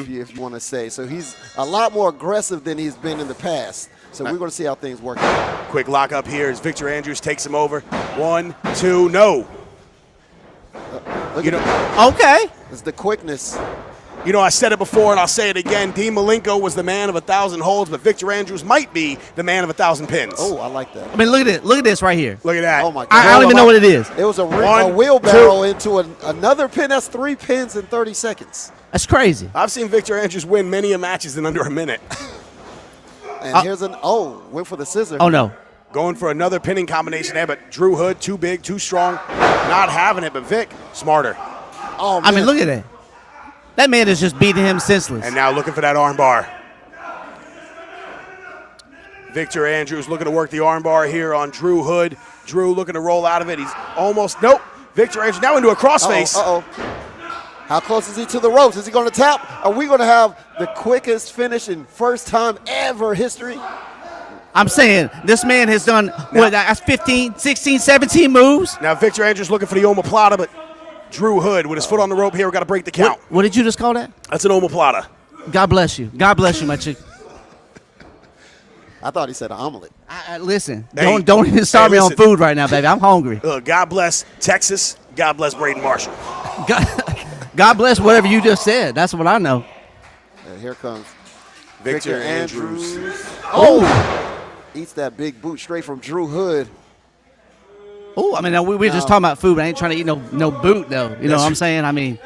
if you want to say. So he's a lot more aggressive than he's been in the past. So we're going to see how things work out. Quick lockup here as Victor Andrews takes him over. 1, 2, no. Okay. It's the quickness. I said it before and I'll say it again. Dean Malenko was the man of 1,000 holds, but Victor Andrews might be the man of 1,000 pins. Oh, I like that. I mean, look at it. Look at this right here. Look at that. Oh, my God. I don't even know what it is. It was a One, wheelbarrow into another pin. That's 3 pins in 30 seconds. That's crazy. I've seen Victor Andrews win many matches in under a minute. And here's went for the scissor. Oh, no. Going for another pinning combination there, but Drew Hood, too big, too strong, not having it, but Vic, smarter. Oh, man. I mean, look at that. That man is just beating him senseless. And now looking for that arm bar. Victor Andrews looking to work the arm bar here on Drew Hood. Drew looking to roll out of it. He's almost, nope. Victor Andrews now into a crossface. How close is he to the ropes? Is he going to tap? Are we going to have the quickest finish in first time ever history? I'm saying this man has done, that's 15, 16, 17 moves. Now Victor Andrews looking for the omoplata, but Drew Hood with his foot on the rope here. Got to break the count. What did you just call that? That's an omoplata. God bless you. God bless you, my chick. I thought he said an omelet. Listen, Hey, don't even start me on food right now, baby. I'm hungry. God bless Texas. God bless Braden Marshall. God bless whatever you just said. That's what I know. And here comes Victor Andrews. Eats that big boot straight from Drew Hood. Oh, I mean, we were just talking about food. I ain't trying to eat no boot, though. You know what I'm saying? I mean,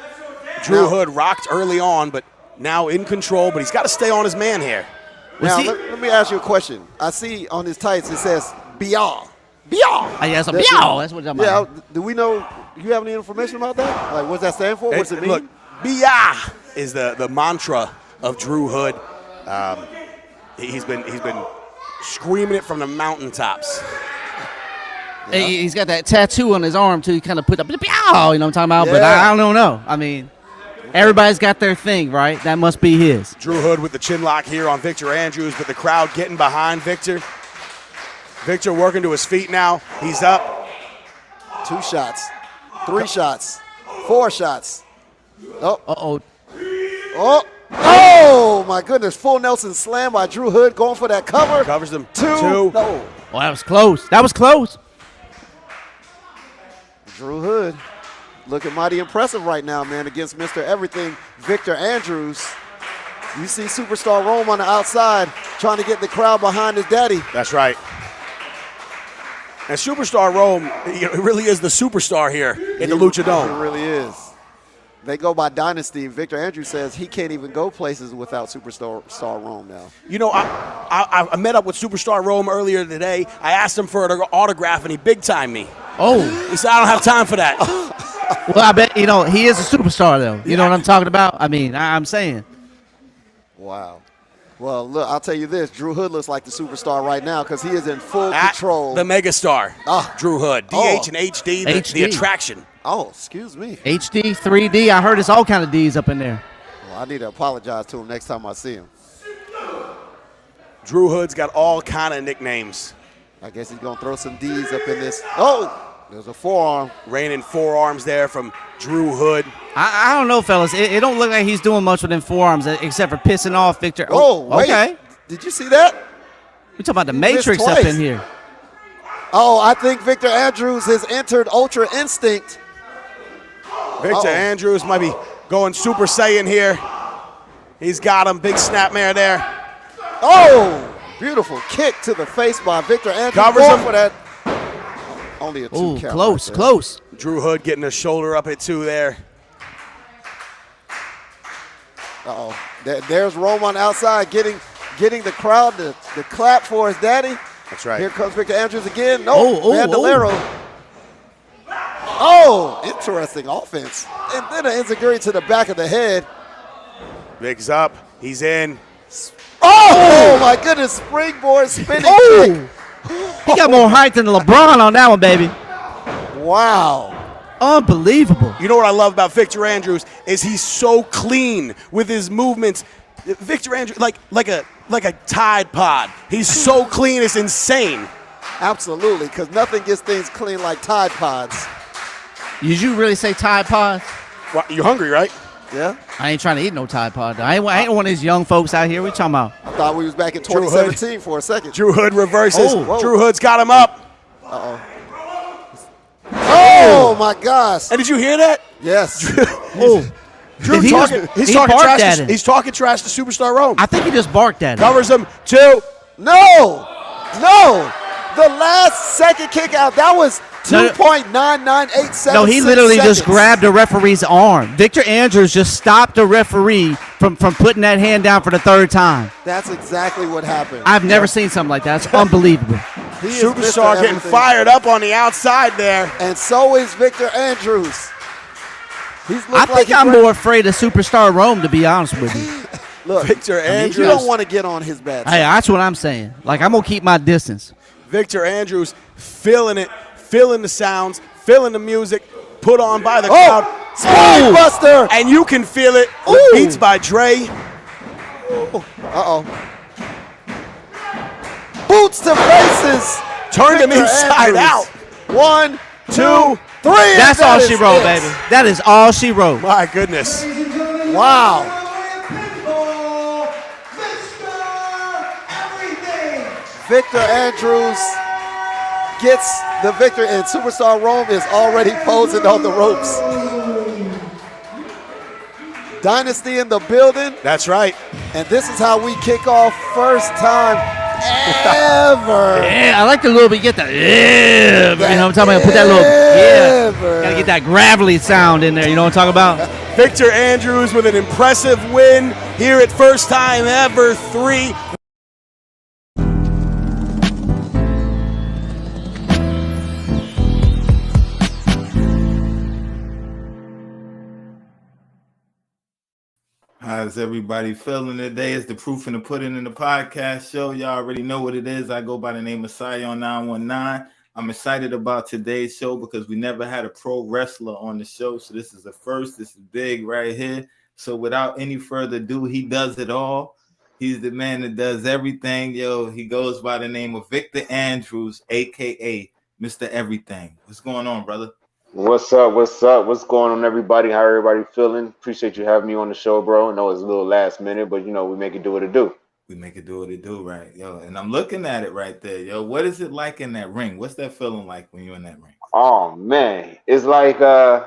Drew Hood rocked early on, but now in control, but he's got to stay on his man here. Now, let me ask you a question. I see on his tights it says Bial. Bial. Yeah, it's a Bial. That's what I'm talking about. Yeah, do we know, you have any information about that? Like, what does that stand for? What does it mean? Look, Bial is the mantra of Drew Hood. He's been screaming it from the mountaintops. Yeah. He's got that tattoo on his arm, too. He kind of put up, you know what I'm talking about? Yeah. But I don't know. I mean, everybody's got their thing, right? That must be his. Drew Hood with the chin lock here on Victor Andrews, but the crowd getting behind Victor. Victor working to his feet now. He's up. 2 shots, 3 shots, 4 shots. Uh-oh. Oh, my goodness. Full Nelson slam by Drew Hood going for that cover. Covers them. 2. No. No. Well, that was close. That was close. Drew Hood looking mighty impressive right now, man, against Mr. Everything, Victor Andrews. You see Superstar Rome on the outside trying to get the crowd behind his daddy. That's right. And Superstar Rome, really is the superstar here in the Lucha Dome. He really is. They go by dynasty. Victor Andrews says he can't even go places without Superstar Rome now. I met up with Superstar Rome earlier today. I asked him for an autograph, and he big-timed me. Oh. He said, I don't have time for that. Well, I bet, he is a superstar, though. You know what I'm talking about? I mean, I'm saying. Wow. Well, look, I'll tell you this. Drew Hood looks like the superstar right now because he is in full control. The megastar, Drew Hood. DH and HD, the attraction. Oh, excuse me. HD, 3D. I heard it's all kind of Ds up in there. Well, I need to apologize to him next time I see him. Drew Hood's got all kind of nicknames. I guess he's going to throw some Ds up in this. Oh, there's a forearm. Raining forearms there from Drew Hood. I don't know, fellas. It don't look like he's doing much with them forearms except for pissing off Victor. Oh, wait. Okay. Did you see that? We're talking about the Matrix up in here. Oh, I think Victor Andrews has entered Ultra Instinct. Victor Andrews might be going Super Saiyan here. He's got him. Big snapmare there. Oh, beautiful kick to the face by Victor Andrews. Covers him for that. Only a 2 count. Close, right close. Drew Hood getting a shoulder up at 2 there. There's Rome on the outside getting the crowd to clap for his daddy. That's right. Here comes Victor Andrews again. No, Bandolero. Oh, interesting offense. And then an enziguri to the back of the head. Big's up. He's in. Oh, my goodness. Springboard spinning kick. He got more height than LeBron on that one, baby. Wow. Unbelievable. You know what I love about Victor Andrews is he's so clean with his movements. Victor Andrews, like a Tide Pod. He's so clean, it's insane. Absolutely, because nothing gets things clean like Tide Pods. Did you really say Tide Pods? Well, you hungry, right? Yeah. I ain't trying to eat no Tide Pod. Though. I ain't one of these young folks out here. We talking about? I thought we was back in Drew Hood. 2017 for a second. Drew Hood reverses. Oh. Drew Hood's got him up. Oh my gosh. And did you hear that? Yes. Oh, Drew He talking, just- he's he talking barked trash. at To, him. he's talking trash to Superstar Rome. I think he just barked at him. Covers him 2. No. The last second kick out, that was No. 2.9987 No, he literally just seconds. grabbed the referee's arm. Victor Andrews just stopped the referee from putting that hand down for the third time. That's exactly what happened. I've never seen something like that. It's unbelievable. He is Superstar Mr. getting Everything. fired up on the outside there. And so is Victor Andrews. He's I think I'm more afraid of Superstar Rome, to be honest with you. Look, Victor Andrews. you don't want to get on his bad Hey, side. that's what I'm saying. Like, I'm going to keep my distance. Victor Andrews feeling it, feeling the sounds, feeling the music put on by the Oh, crowd. Spine Buster. And you can feel it. Ooh. Beats by Dre. Uh-oh. Boots to faces. Turned him Victor inside Andrews. out. 1, 2, 3. That's and all that she is wrote, it. baby. That is all she wrote. My goodness. Wow. Victor Andrews gets the victory, and Superstar Rome is already posing on the ropes. Dynasty in the building, That's right. and this is how we kick off first time ever. Yeah, I like the little bit. You get the, yeah, you know what I'm talking about? Put that little, yeah. Got to get that gravelly sound in there. You know what I'm talking about? Victor Andrews with an impressive win here at First Time Ever 3. How's everybody feeling today? It's the Proof in the Pudding in the podcast show. Y'all already know what it is. I go by the name of Sion 919. I'm excited about today's show because we never had a pro wrestler on the show. So this is the first. This is big right here. So without any further ado, he does it all. He's the man that does everything. Yo, he goes by the name of Victor Andrews, a.k.a. Mr. Everything. What's going on, brother? What's up? What's up? What's going on, everybody? How everybody feeling? Appreciate you having me on the show, bro. I know it's a little last minute, but we make it do what it do. We make it do what it do, right? Yo, and I'm looking at it right there. Yo, what is it like in that ring? What's that feeling like when you're in that ring? Oh man, it's like those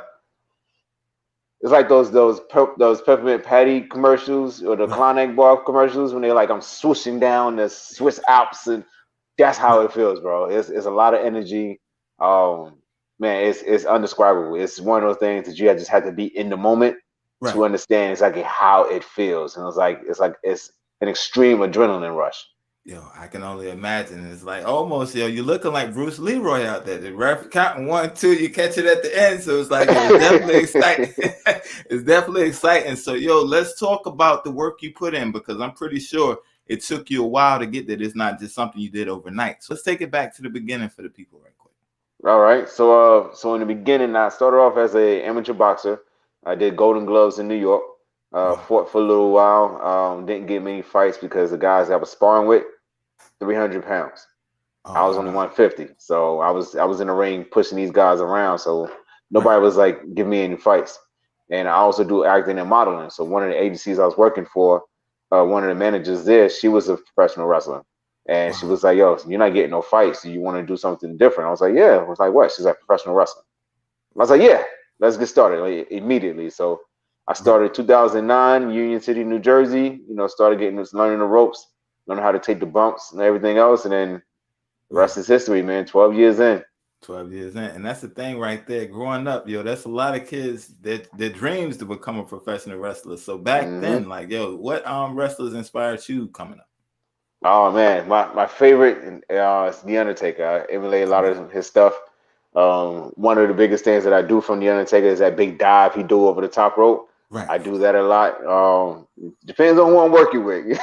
peppermint patty commercials or the Klondike bar commercials when they're like I'm swooshing down the Swiss Alps, and that's how it feels, bro. It's a lot of energy. Man, it's undescribable. It's one of those things that you just have to be in the moment Right. to understand exactly how it feels, and it's an extreme adrenaline rush. Yo, I can only imagine. It's like almost, yo, you're looking like Bruce Leroy out there. The ref counting 1, 2, you catch it at the end. So it's like, yo, it's definitely exciting. It's definitely exciting. So, yo, let's talk about the work you put in because I'm pretty sure it took you a while to get there. It's not just something you did overnight. So let's take it back to the beginning for the people right quick. All right. So in the beginning, I started off as a amateur boxer. I did Golden Gloves in New York. Fought for a little while. Didn't get many fights because the guys I was sparring with, 300 pounds. I was only 150. So I was in the ring pushing these guys around. So nobody was like giving me any fights. And I also do acting and modeling. So one of the agencies I was working for, one of the managers there, she was a professional wrestler. And she was like, yo, you're not getting no fights. Do you want to do something different? I was like, yeah. I was like, what? She's like, professional wrestling. I was like, yeah, let's get started immediately. So I started 2009, Union City, New Jersey, started learning the ropes, learning how to take the bumps and everything else. And then the rest is history, man. 12 years in. 12 years in. And that's the thing right there. Growing up, yo, that's a lot of kids that their dreams to become a professional wrestler. So back then, like, yo, what wrestlers inspired you coming up? Oh man, my favorite is The Undertaker. I emulate a lot of his stuff. One of the biggest things that I do from The Undertaker is that big dive he do over the top rope. Right. I do that a lot. Depends on who I'm working with.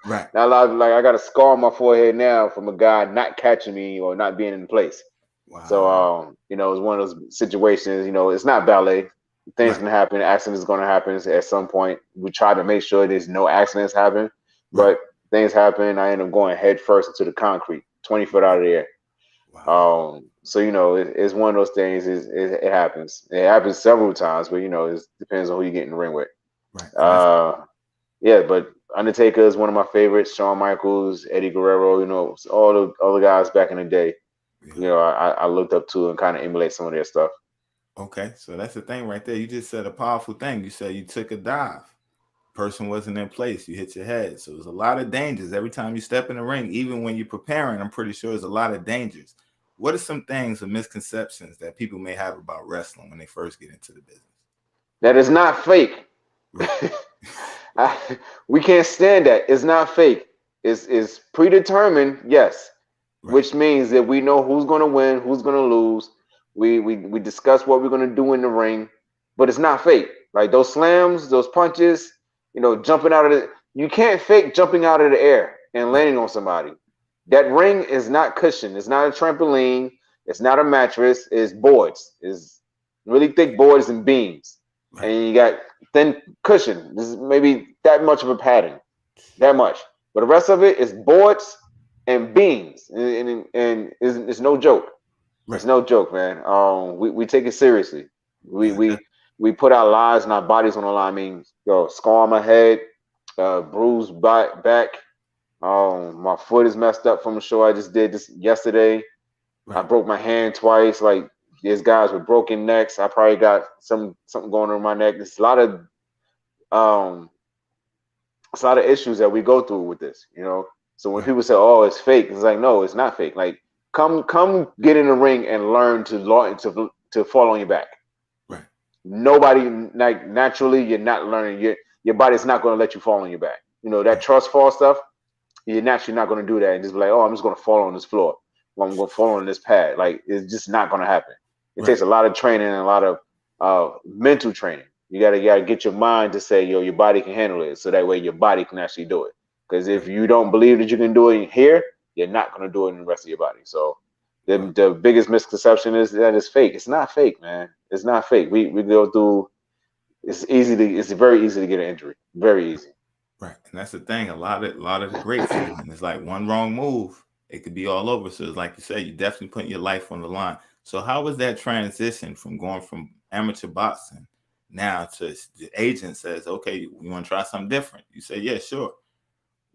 Right. Now, I got a scar on my forehead now from a guy not catching me or not being in place. Wow. So it's one of those situations. It's not ballet. Things can happen. Accidents going to happen at some point. We try to make sure there's no accidents happen, but things happen. I end up going head first into the concrete, 20 foot out of the air. Wow. So it's one of those things. It happens. It happens several times, but it depends on who you get in the ring with. Right. Yeah, but Undertaker is one of my favorites. Shawn Michaels, Eddie Guerrero, all the guys back in the day. Yeah. I looked up to and kind of emulate some of their stuff. Okay, so that's the thing right there. You just said a powerful thing. You said you took a dive. Person wasn't in place. You hit your head. So there's a lot of dangers every time you step in the ring. Even when you're preparing, I'm pretty sure there's a lot of dangers. What are some things or misconceptions that people may have about wrestling when they first get into the business? That is not fake. Right. We can't stand that. It's not fake. It's predetermined, yes. Right. Which means that we know who's going to win, who's going to lose. We discuss what we're going to do in the ring, but it's not fake. Like those slams, those punches, jumping out of you can't fake jumping out of the air and landing on somebody. That ring is not cushion. It's not a trampoline. It's not a mattress. It's boards. It's really thick boards and beams. Right. And you got thin cushion. This is maybe that much of a padding. That much. But the rest of it is boards and beams. And it's no joke. Right. It's no joke, man. We take it seriously. We put our lives and our bodies on the line. I mean, scar on my head, bruised back. My foot is messed up from a show I just did this yesterday. Right. I broke my hand twice. Like there's guys with broken necks. I probably got something going on my neck. There's a lot of issues that we go through with this, So when people say, "Oh, it's fake," it's like, no, it's not fake. Like come get in the ring and learn to fall on your back. Right. Nobody, like naturally, you're not learning. Your body's not going to let you fall on your back. That trust fall stuff. You're naturally not going to do that and just be like, "Oh, I'm just going to fall on this floor. Well, I'm going to fall on this pad." Like it's just not going to happen. It takes a lot of training and a lot of mental training. You gotta get your mind to say, your body can handle it, so that way your body can actually do it. Because if you don't believe that you can do it here, you're not going to do it in the rest of your body. So the biggest misconception is that it's fake. It's not fake, man. It's not fake. We go through. It's very easy to get an injury. Very easy. Right, and that's the thing. A lot of the greats, and it's like one wrong move, it could be all over. So it's like you said, you definitely putting your life on the line. So how was that transition from going from amateur boxing now to the agent says, "Okay, we want to try something different"? You say, "Yeah, sure."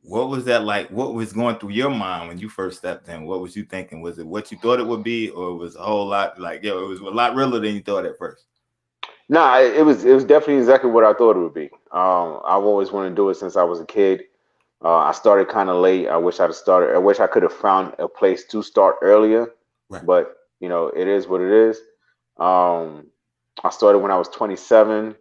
What was that like? What was going through your mind when you first stepped in? What was you thinking? Was it what you thought it would be, or it was a whole lot like, it was a lot realer than you thought at first? Nah, it was definitely exactly what I thought it would be. I've always wanted to do it since I was a kid. I started kind of late. I wish I could have found a place to start earlier. Right. But it is what it is. I started when I was 27,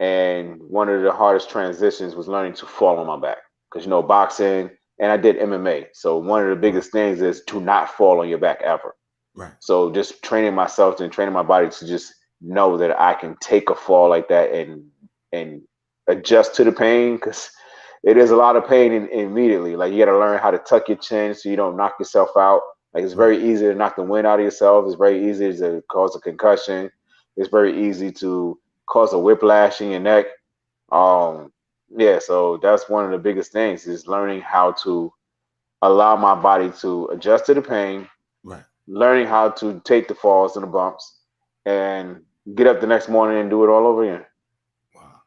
and one of the hardest transitions was learning to fall on my back. Because boxing, and I did MMA. So one of the biggest things is to not fall on your back ever. Right. So just training myself and training my body to just know that I can take a fall like that and adjust to the pain, because it is a lot of pain immediately. Like you got to learn how to tuck your chin so you don't knock yourself out. Like it's very easy to knock the wind out of yourself. It's very easy to cause a concussion. It's very easy to cause a whiplash in your neck. Yeah, so that's one of the biggest things is learning how to allow my body to adjust to the pain, right? Learning how to take the falls and the bumps and get up the next morning and do it all over again. Wow.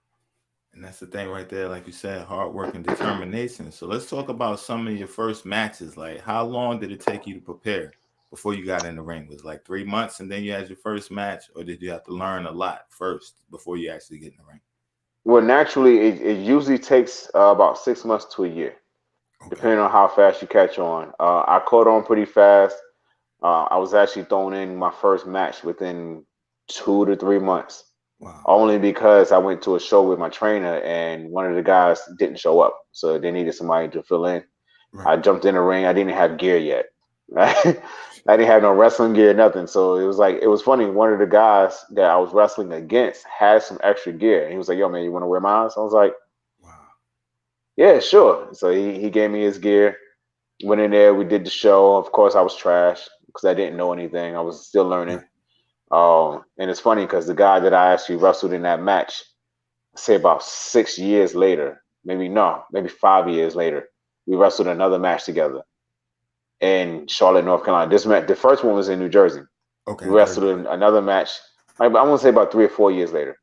And that's the thing right there, like you said, hard work and determination. So let's talk about some of your first matches. Like how long did it take you to prepare before you got in the ring? Was it like 3 months and then you had your first match, or did you have to learn a lot first before you actually get in the ring? Well, naturally, it usually takes about 6 months to a year, depending on how fast you catch on. I caught on pretty fast. I was actually thrown in my first match within 2 to 3 months. Wow. Only because I went to a show with my trainer and one of the guys didn't show up. So they needed somebody to fill in. Right. I jumped in the ring. I didn't have gear yet. I didn't have no wrestling gear, nothing. So it was funny. One of the guys that I was wrestling against had some extra gear. And he was like, "Yo, man, you want to wear mine?" So I was like, "Wow, yeah, sure." So he gave me his gear. Went in there. We did the show. Of course, I was trash because I didn't know anything. I was still learning. And it's funny because the guy that I actually wrestled in that match, say about 6 years later, maybe 5 years later, we wrestled another match together in Charlotte, North Carolina. The first one was in New Jersey. Okay. We wrestled in another match, I want to say about 3 or 4 years later.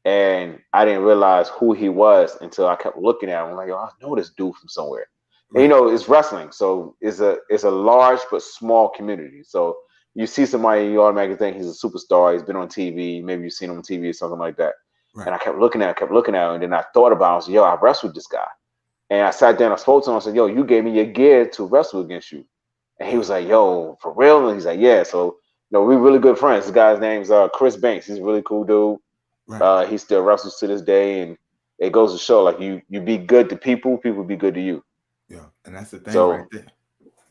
And I didn't realize who he was until I kept looking at him. I'm like, yo, I know this dude from somewhere. And, it's wrestling, so it's a large but small community. So you see somebody, you automatically think he's a superstar. He's been on TV. Maybe you've seen him on TV or something like that. Right. And I kept looking at him, and then I thought about it. I was like, yo, I wrestled this guy. And I sat down, I spoke to him. I said, yo, you gave me your gear to wrestle against you. And he was like, yo, for real? And he's like, yeah. So, we're really good friends. This guy's name's Chris Banks. He's a really cool dude. Right. He still wrestles to this day. And it goes to show, like, you be good to people, people be good to you. Yeah, and that's the thing right there.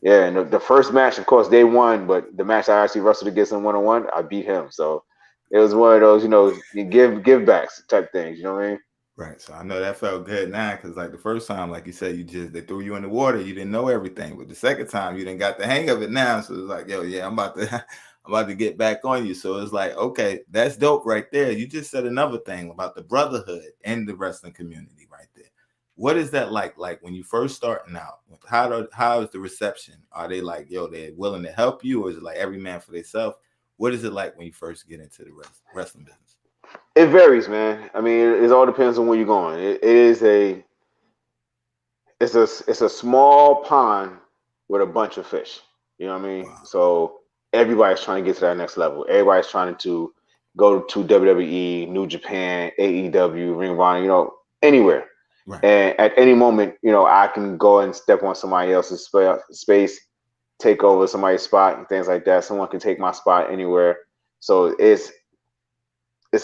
Yeah, and the first match, of course, they won. But the match I actually wrestled against him one-on-one, I beat him. So it was one of those, you give backs type things. You know what I mean? Right. So I know that felt good now because, like, the first time, like you said, they threw you in the water. You didn't know everything. But the second time, you didn't got the hang of it now. So it's like, yo, yeah, I'm about to get back on you. So it's like, okay, that's dope right there. You just said another thing about the brotherhood and the wrestling community right there. What is that like? Like when you first starting out, how is the reception? Are they like, yo, they're willing to help you, or is it like every man for themselves? What is it like when you first get into the wrestling business? It varies, man. I mean, it all depends on where you're going. It's a small pond with a bunch of fish. You know what I mean? Wow. So everybody's trying to get to that next level. Everybody's trying to go to WWE, New Japan, AEW, Ring of Honor, anywhere. Right. And at any moment, I can go and step on somebody else's space, take over somebody's spot and things like that. Someone can take my spot anywhere. So it's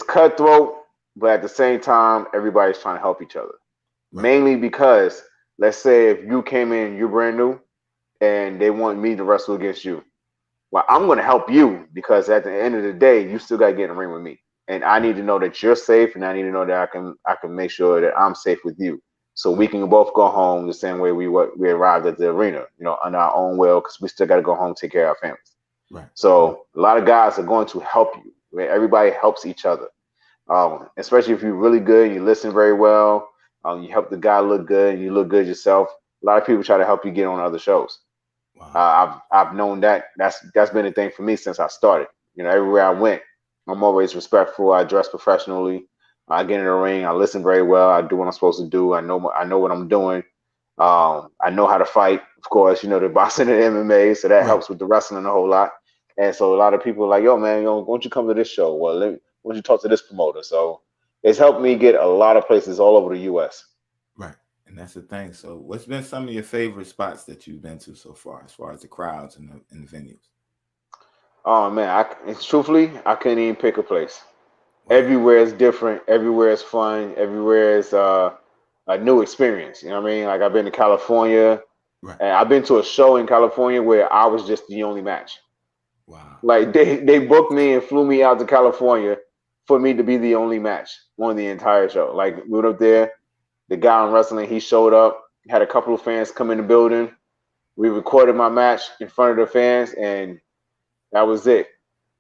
cutthroat, but at the same time, everybody's trying to help each other. Right. Mainly because, let's say if you came in, you're brand new, and they want me to wrestle against you. Well, I'm going to help you because at the end of the day, you still got to get in the ring with me. And I need to know that you're safe, and I need to know that I can make sure that I'm safe with you. So we can both go home the same way we arrived at the arena, on our own will, because we still got to go home and take care of our families. Right. So a lot of guys are going to help you. Right? Everybody helps each other, especially if you're really good, you listen very well, you help the guy look good, and you look good yourself. A lot of people try to help you get on other shows. Wow. I've known that. That's been a thing for me since I started. Everywhere I went, I'm always respectful. I dress professionally. I get in the ring. I listen very well. I do what I'm supposed to do. I know what I'm doing. I know how to fight. Of course, the boxing and MMA, so that helps with the wrestling a whole lot. And so a lot of people are like, yo, man, why don't you come to this show? Well, why don't you talk to this promoter? So it's helped me get a lot of places all over the U.S. Right. And that's the thing. So what's been some of your favorite spots that you've been to so far as the crowds and the venues? Oh, man, truthfully, I couldn't even pick a place. Wow. Everywhere is different. Everywhere is fun. Everywhere is a new experience. You know what I mean? Like I've been to California. Right. And I've been to a show in California where I was just the only match. Wow. Like they booked me and flew me out to California for me to be the only match on the entire show. Like we went up there, the guy on wrestling, he showed up, had a couple of fans come in the building. We recorded my match in front of the fans, and that was it.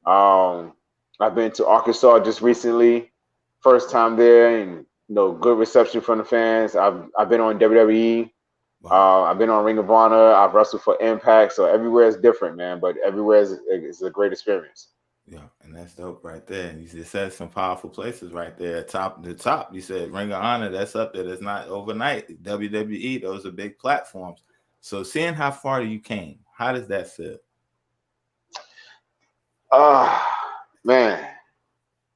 I've been to Arkansas just recently, first time there, and good reception from the fans. I've been on WWE. Wow. I've been on Ring of Honor. I've wrestled for Impact. So everywhere is different, man. But everywhere is a great experience. Yeah, and that's dope right there. And you just said some powerful places right there. The top. You said Ring of Honor. That's up there. That's not overnight. WWE. Those are big platforms. So seeing how far you came, how does that feel? Man.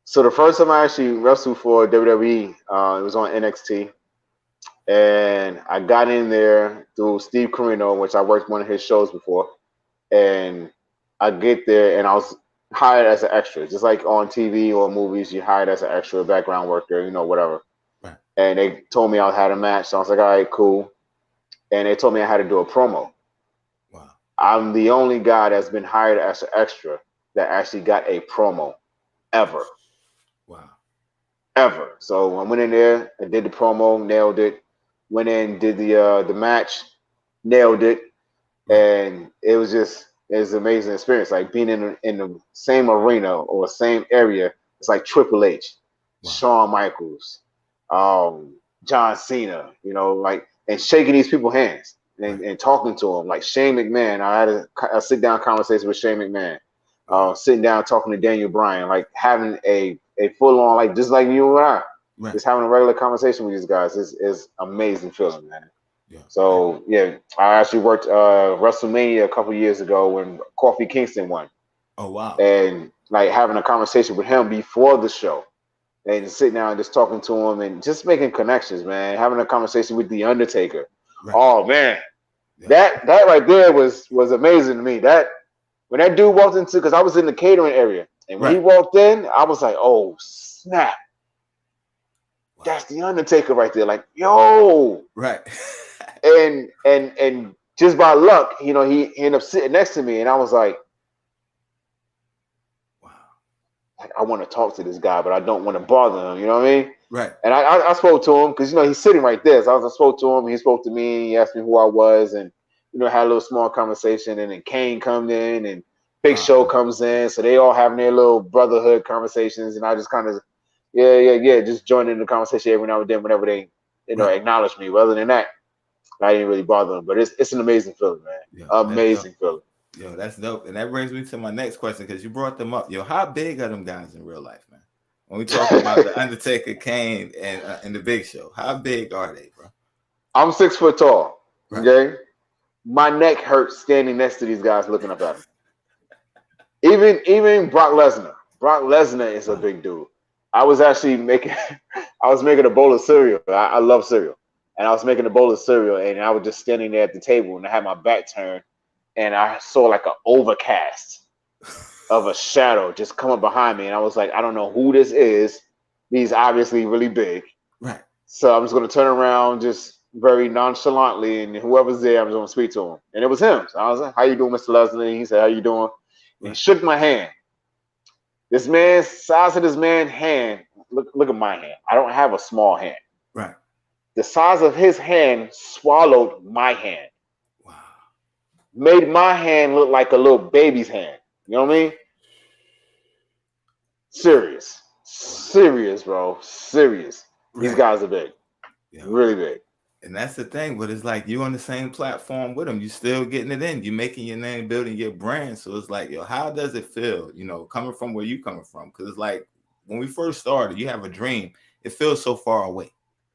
So the first time I actually wrestled for WWE, it was on NXT. And I got in there through Steve Corino, which I worked one of his shows before. And I get there and I was hired as an extra. Just like on TV or movies, you're hired as an extra, background worker, whatever. Right. And they told me I had a match. So I was like, all right, cool. And they told me I had to do a promo. Wow. I'm the only guy that's been hired as an extra that actually got a promo ever. Wow. Ever. So I went in there and did the promo, nailed it. Went in, did the match, nailed it, and it was an amazing experience. Like being in the same arena or same area, it's like Triple H, wow. Shawn Michaels, John Cena, and shaking these people's hands and talking to them. Like Shane McMahon, I had a sit down conversation with Shane McMahon, sitting down talking to Daniel Bryan, like having a a full on, like, just like you and I, Right. just having a regular conversation with these guys is amazing feeling, man. Yeah. So yeah, I actually worked WrestleMania a couple years ago when Kofi Kingston won, Oh wow. and like having a conversation with him before the show, and just sitting down and just talking to him and just making connections, man. Having a conversation with The Undertaker. Right. Oh man, Yeah. that right there was amazing to me. That when that dude walked into, because I was in the catering area, and when he walked in, I was like, oh snap, Wow. that's The Undertaker right there. Like, yo. Right. and just by luck, he ended up sitting next to me, and I was like, Wow. I want to talk to this guy, but I don't want to bother him. You know what I mean? Right. And I spoke to him because he's sitting right there. So I spoke to him. He spoke to me. He asked me who I was, and had a little small conversation. And then Kane comes in, and Big Show comes in. So they all having their little brotherhood conversations, and I just kind of, just joined in the conversation every now and then whenever they, acknowledge me. But other than that, I didn't really bother them. But it's an amazing feeling, man. Yeah, amazing feeling. Yo, that's dope. And that brings me to my next question, because you brought them up. Yo, how big are them guys in real life, man? When we talk about the Undertaker, Kane, and the Big Show, how big are they, bro? I'm 6 foot tall. Right. Okay, my neck hurts standing next to these guys looking up at them. Even Brock Lesnar. Brock Lesnar is a big dude. I was actually making a bowl of cereal. I love cereal, and I was making a bowl of cereal, and I was just standing there at the table, and I had my back turned, and I saw like an overcast of a shadow just come up behind me, and I was like, I don't know who this is. He's obviously really big. Right. So I'm just going to turn around just very nonchalantly, and whoever's there, I'm just going to speak to him. And it was him. So I was like, how you doing, Mr. Lesnar? And he said, how you doing? And he shook my hand. This man's size of this man's hand, look at my hand. I don't have a small hand. Right. The size of his hand swallowed my hand. Wow. Made my hand look like a little baby's hand. You know what I mean? Serious, bro. Serious. Right. These guys are big. Yeah. Really big. And that's the thing, but it's like you on the same platform with them. You still getting it in. You making your name, building your brand. So it's like, yo, how does it feel, coming from where you coming from? Because it's like when we first started, you have a dream. It feels so far away,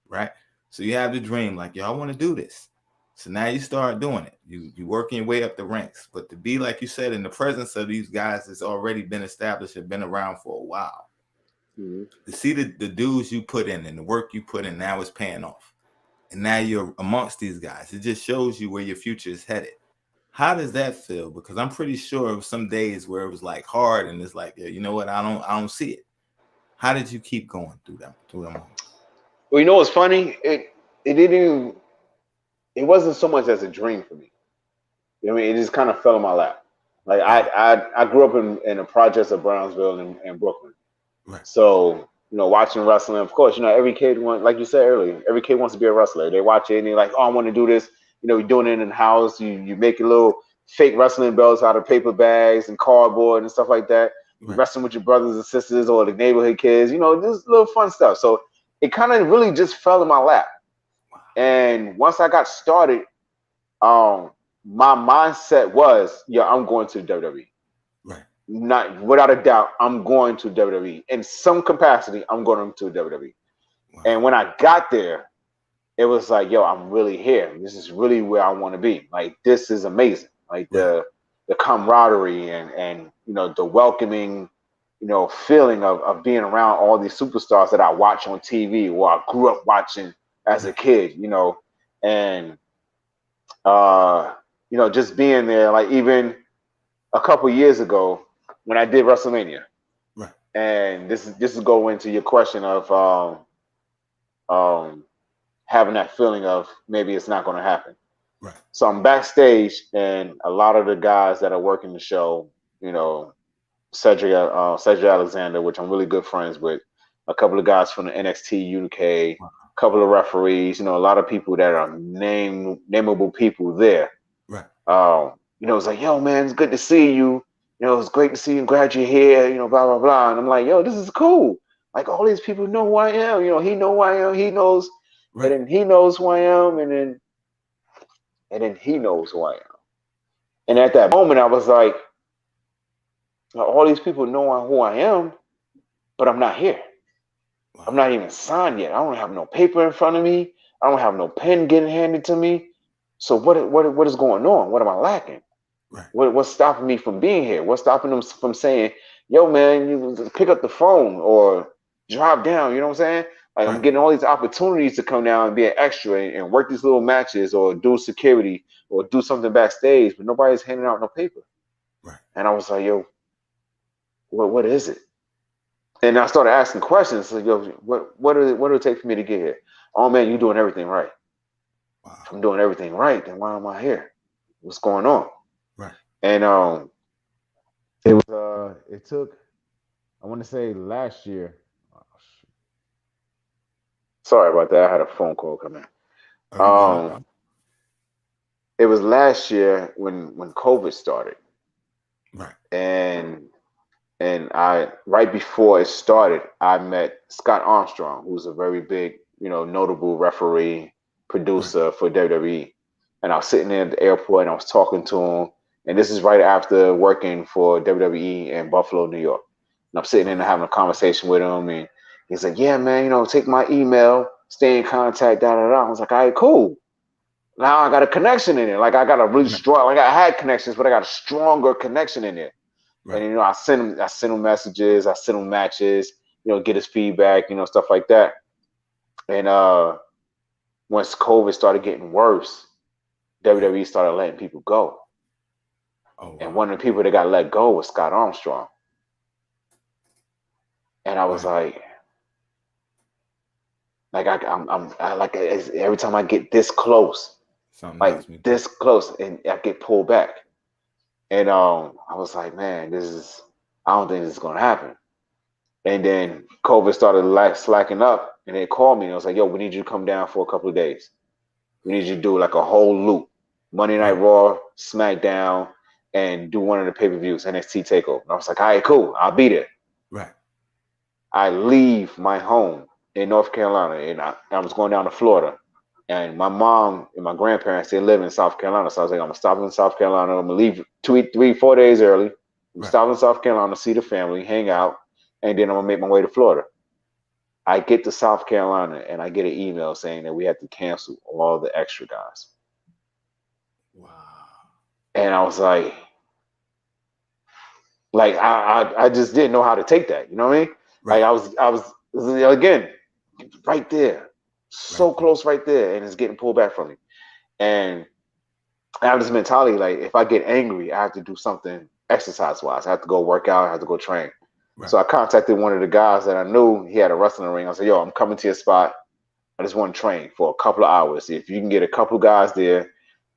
right? So you have the dream, like, yo, I want to do this. So now you start doing it. You working your way up the ranks. But to be, like you said, in the presence of these guys that's already been established and been around for a while, to see the dues you put in and the work you put in, now is paying off. And now you're amongst these guys. It just shows you where your future is headed. How does that feel? Because I'm pretty sure it was some days where it was like hard and it's like, yeah, you know what? I don't see it. How did you keep going through them? Well, you know what's funny? It wasn't so much as a dream for me. You know what I mean? It just kind of fell in my lap. Like I grew up in the projects of Brownsville and Brooklyn. Right. So, watching wrestling, of course, every kid like you said earlier, every kid wants to be a wrestler. They watch it and they're like, oh, I want to do this. You're doing it in the house. You make your little fake wrestling belts out of paper bags and cardboard and stuff like that. Right. Wrestling with your brothers and sisters or the neighborhood kids, just little fun stuff. So it kind of really just fell in my lap. Wow. And once I got started, my mindset was, I'm going to WWE. Right. Not without a doubt, I'm going to WWE. In some capacity, I'm going to WWE. Wow. And when I got there, it was like, yo, I'm really here. This is really where I want to be. Like, this is amazing. Like the camaraderie and the welcoming, feeling of being around all these superstars that I watch on TV or I grew up watching as a kid, and just being there. Like even a couple years ago when I did WrestleMania, right? And this is go into your question of having that feeling of maybe it's not going to happen. Right. So I'm backstage, and a lot of the guys that are working the show, Cedric Alexander, which I'm really good friends with, a couple of guys from the NXT UK, a couple of referees, a lot of people that are nameable people there. Right. It's like, yo, man, it's good to see you. It's great to see you. Glad you're here. Blah blah blah. And I'm like, yo, this is cool. Like all these people know who I am. He know who I am. He knows, right. And then he knows who I am, and then he knows who I am. And at that moment, I was like, all these people know who I am. but I'm not here. Wow. I'm not even signed yet. I don't have no paper in front of me. I don't have no pen getting handed to me. So what is going on? What am I lacking? Right. What's stopping me from being here? What's stopping them from saying, yo, man, you pick up the phone or drop down? You know what I'm saying? Like, I'm Right. getting all these opportunities to come down and be an extra and work these little matches or do security or do something backstage, but nobody's handing out no paper. Right. And I was like, yo, what is it? And I started asking questions. Like, yo, what do it take for me to get here? Oh man, you're doing everything right. Wow. If I'm doing everything right, then why am I here? What's going on? Right. And it took, I want to say last year. Oh, sorry about that. I had a phone call come in. Oh, you good? No problem. It was last year when COVID started. Right. And I, right before it started, I met Scott Armstrong, who's a very big, notable referee, producer for WWE. And I was sitting there at the airport and I was talking to him. And this is right after working for WWE in Buffalo, New York. And I'm sitting in there having a conversation with him. And he's like, yeah, man, take my email, stay in contact, da da da. I was like, all right, cool. Now I got a connection in it. Like, I got a really strong, like, I had connections, but I got a stronger connection in it. Right. And I send him messages, I send him matches, get his feedback, stuff like that. And once COVID started getting worse, WWE started letting people go. Oh, wow. And one of the people that got let go was Scott Armstrong. And I was like every time I get this close, this close, and I get pulled back. And I was like, man, I don't think this is gonna happen. And then COVID started slacking up, and they called me and I was like, yo, we need you to come down for a couple of days. We need you to do like a whole loop. Monday Night Raw, SmackDown, and do one of the pay-per-views, NXT TakeOver. And I was like, all right, cool, I'll be there. Right. I leave my home in North Carolina, and I was going down to Florida. And my mom and my grandparents, they live in South Carolina. So I was like, I'm gonna stop in South Carolina. I'm gonna leave 3-4 days early. I'm stop in South Carolina, see the family, hang out, and then I'm gonna make my way to Florida. I get to South Carolina and I get an email saying that we had to cancel all the extra guys. Wow. And I was like I just didn't know how to take that. You know what I mean? Right. Like I was again right there, so close right there, and it's getting pulled back from me. And I have this mentality, like, if I get angry, I have to do something exercise-wise. I have to go work out. I have to go train. Right. So I contacted one of the guys that I knew he had a wrestling ring. I said, yo, I'm coming to your spot. I just want to train for a couple of hours. If you can get a couple guys there,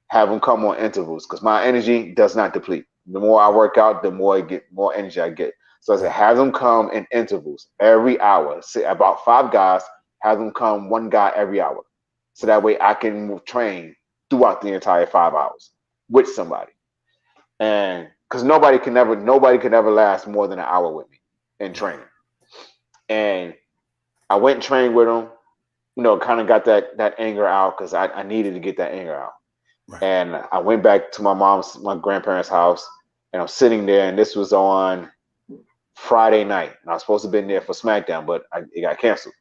have them come on intervals, because my energy does not deplete. The more I work out, the more energy I get. So I said, have them come in intervals every hour. Say about 5 guys, have them come 1 guy every hour. So that way I can train throughout the entire 5 hours with somebody. And because nobody can ever last more than an hour with me in training. And I went and trained with them, kind of got that anger out, because I needed to get that anger out. Right. And I went back to my grandparents' house, and I'm sitting there, and this was on Friday night. And I was supposed to have been there for SmackDown, but it got canceled.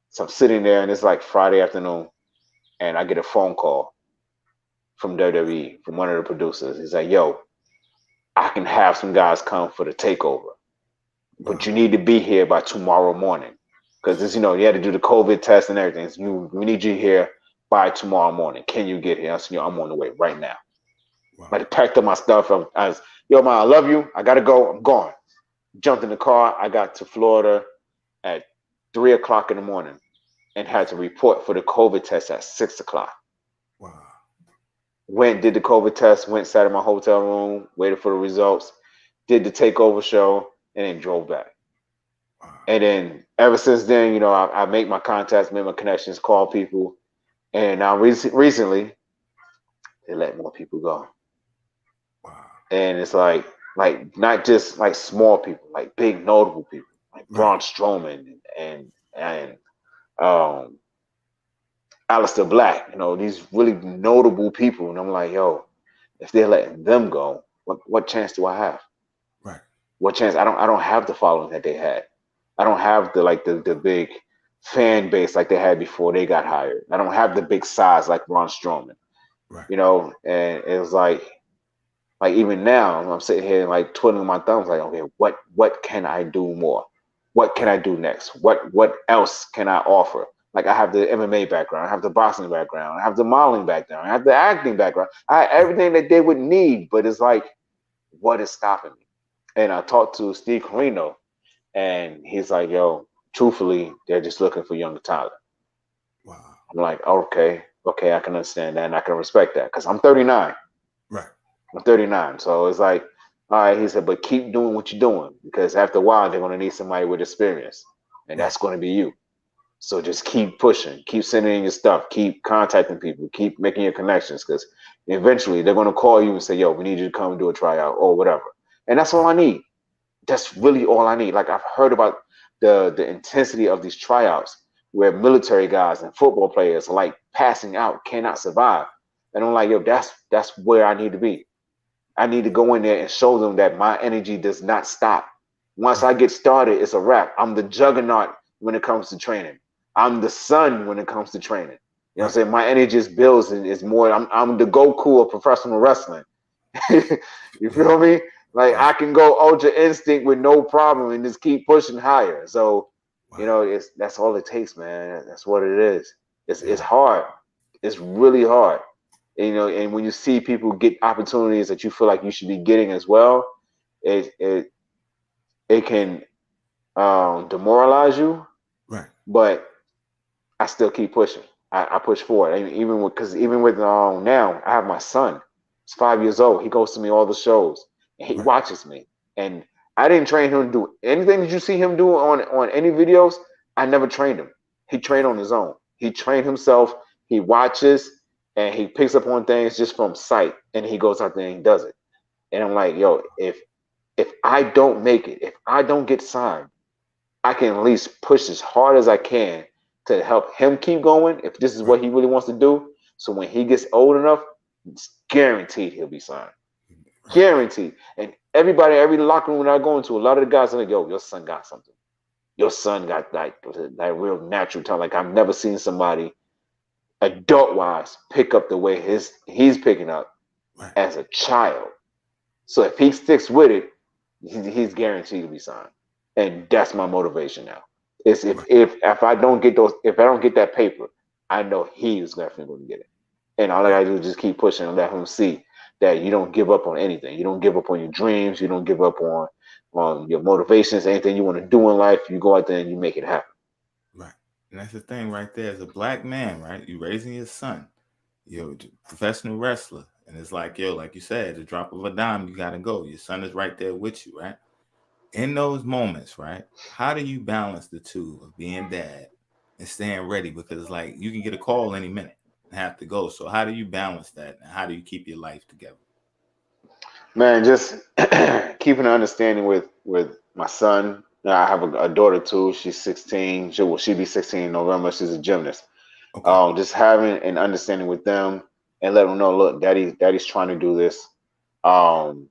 So I'm sitting there, and it's like Friday afternoon, and I get a phone call from WWE, from one of the producers. He's like, yo, I can have some guys come for the takeover, but you need to be here by tomorrow morning, because you had to do the COVID test and everything. So we need you here by tomorrow morning. Can you get here? I said, I'm on the way right now. Wow. I packed up my stuff. I was, yo, man, I love you. I got to go. I'm gone. Jumped in the car. I got to Florida at 3 o'clock in the morning and had to report for the COVID test at 6 o'clock. Wow. Went, did the COVID test, went, sat in my hotel room, waited for the results, did the takeover show, and then drove back. Wow. And then ever since then, I make my contacts, make my connections, call people. And now recently, they let more people go. Wow. And it's like not just like small people, like big notable people, like Braun Strowman and Aleister Black, these really notable people. And I'm like, yo, if they're letting them go, what chance do I have? Right. What chance? I don't have the following that they had. I don't have the big fan base like they had before they got hired. I don't have the big size like Ron Strowman. Right. And it was like even now I'm sitting here like twiddling my thumbs like, okay, what can I do more? What can I do next? What else can I offer? Like I have the MMA background, I have the boxing background, I have the modeling background, I have the acting background. I have everything that they would need, but it's like, what is stopping me? And I talked to Steve Corino, and he's like, yo, truthfully, they're just looking for younger talent. Wow. I'm like, okay, I can understand that and I can respect that because I'm 39. Right. I'm 39. So it's like, all right, he said, but keep doing what you're doing because after a while, they're going to need somebody with experience, and that's going to be you. So just keep pushing, keep sending in your stuff, keep contacting people, keep making your connections because eventually they're going to call you and say, yo, we need you to come and do a tryout or whatever. And that's all I need. That's really all I need. Like I've heard about the intensity of these tryouts where military guys and football players are like passing out, cannot survive. And I'm like, yo, that's where I need to be. I need to go in there and show them that my energy does not stop. Once I get started, it's a wrap. I'm the juggernaut when it comes to training. I'm the sun when it comes to training. You know what I'm saying? My energy just builds and is more. I'm the Goku of professional wrestling. You feel me? Like I can go Ultra Instinct with no problem and just keep pushing higher. So, that's all it takes, man. That's what it is. It's hard. It's really hard. And when you see people get opportunities that you feel like you should be getting as well, it can demoralize you. Right. But I still keep pushing. I push forward. Even with now, I have my son. He's 5 years old. He goes to me all the shows. And he watches me. And I didn't train him to do anything that you see him do on any videos. I never trained him. He trained on his own. He trained himself. He watches and he picks up on things just from sight. And he goes out there and he does it. And I'm like, yo, if I don't make it, if I don't get signed, I can at least push as hard as I can to help him keep going if this is what he really wants to do. So when he gets old enough, it's guaranteed he'll be signed. Guaranteed. And every locker room that I go into, a lot of the guys are like, yo, your son got something. Your son got that real natural talent. Like I've never seen somebody adult-wise pick up the way he's picking up as a child. So if he sticks with it, he's guaranteed to be signed. And that's my motivation now. Is if I don't get that paper, I know he is definitely going to get it. And all I gotta do is just keep pushing and let him see that you don't give up on anything. You don't give up on your dreams. You don't give up on your motivations. Anything you want to do in life, you go out there and you make it happen. Right. And that's the thing right there. As a black man, right? You raising your son. You're a professional wrestler. And it's like, yo, like you said, the drop of a dime, you got to go. Your son is right there with you, right? In those moments, right? How do you balance the two of being dad and staying ready? Because like you can get a call any minute and have to go. So how do you balance that? And how do you keep your life together? Man, just keeping an understanding with my son. I have a daughter too. She's 16. She'll be 16 in November. She's a gymnast. Okay. Just having an understanding with them and let them know, look, daddy's trying to do this. And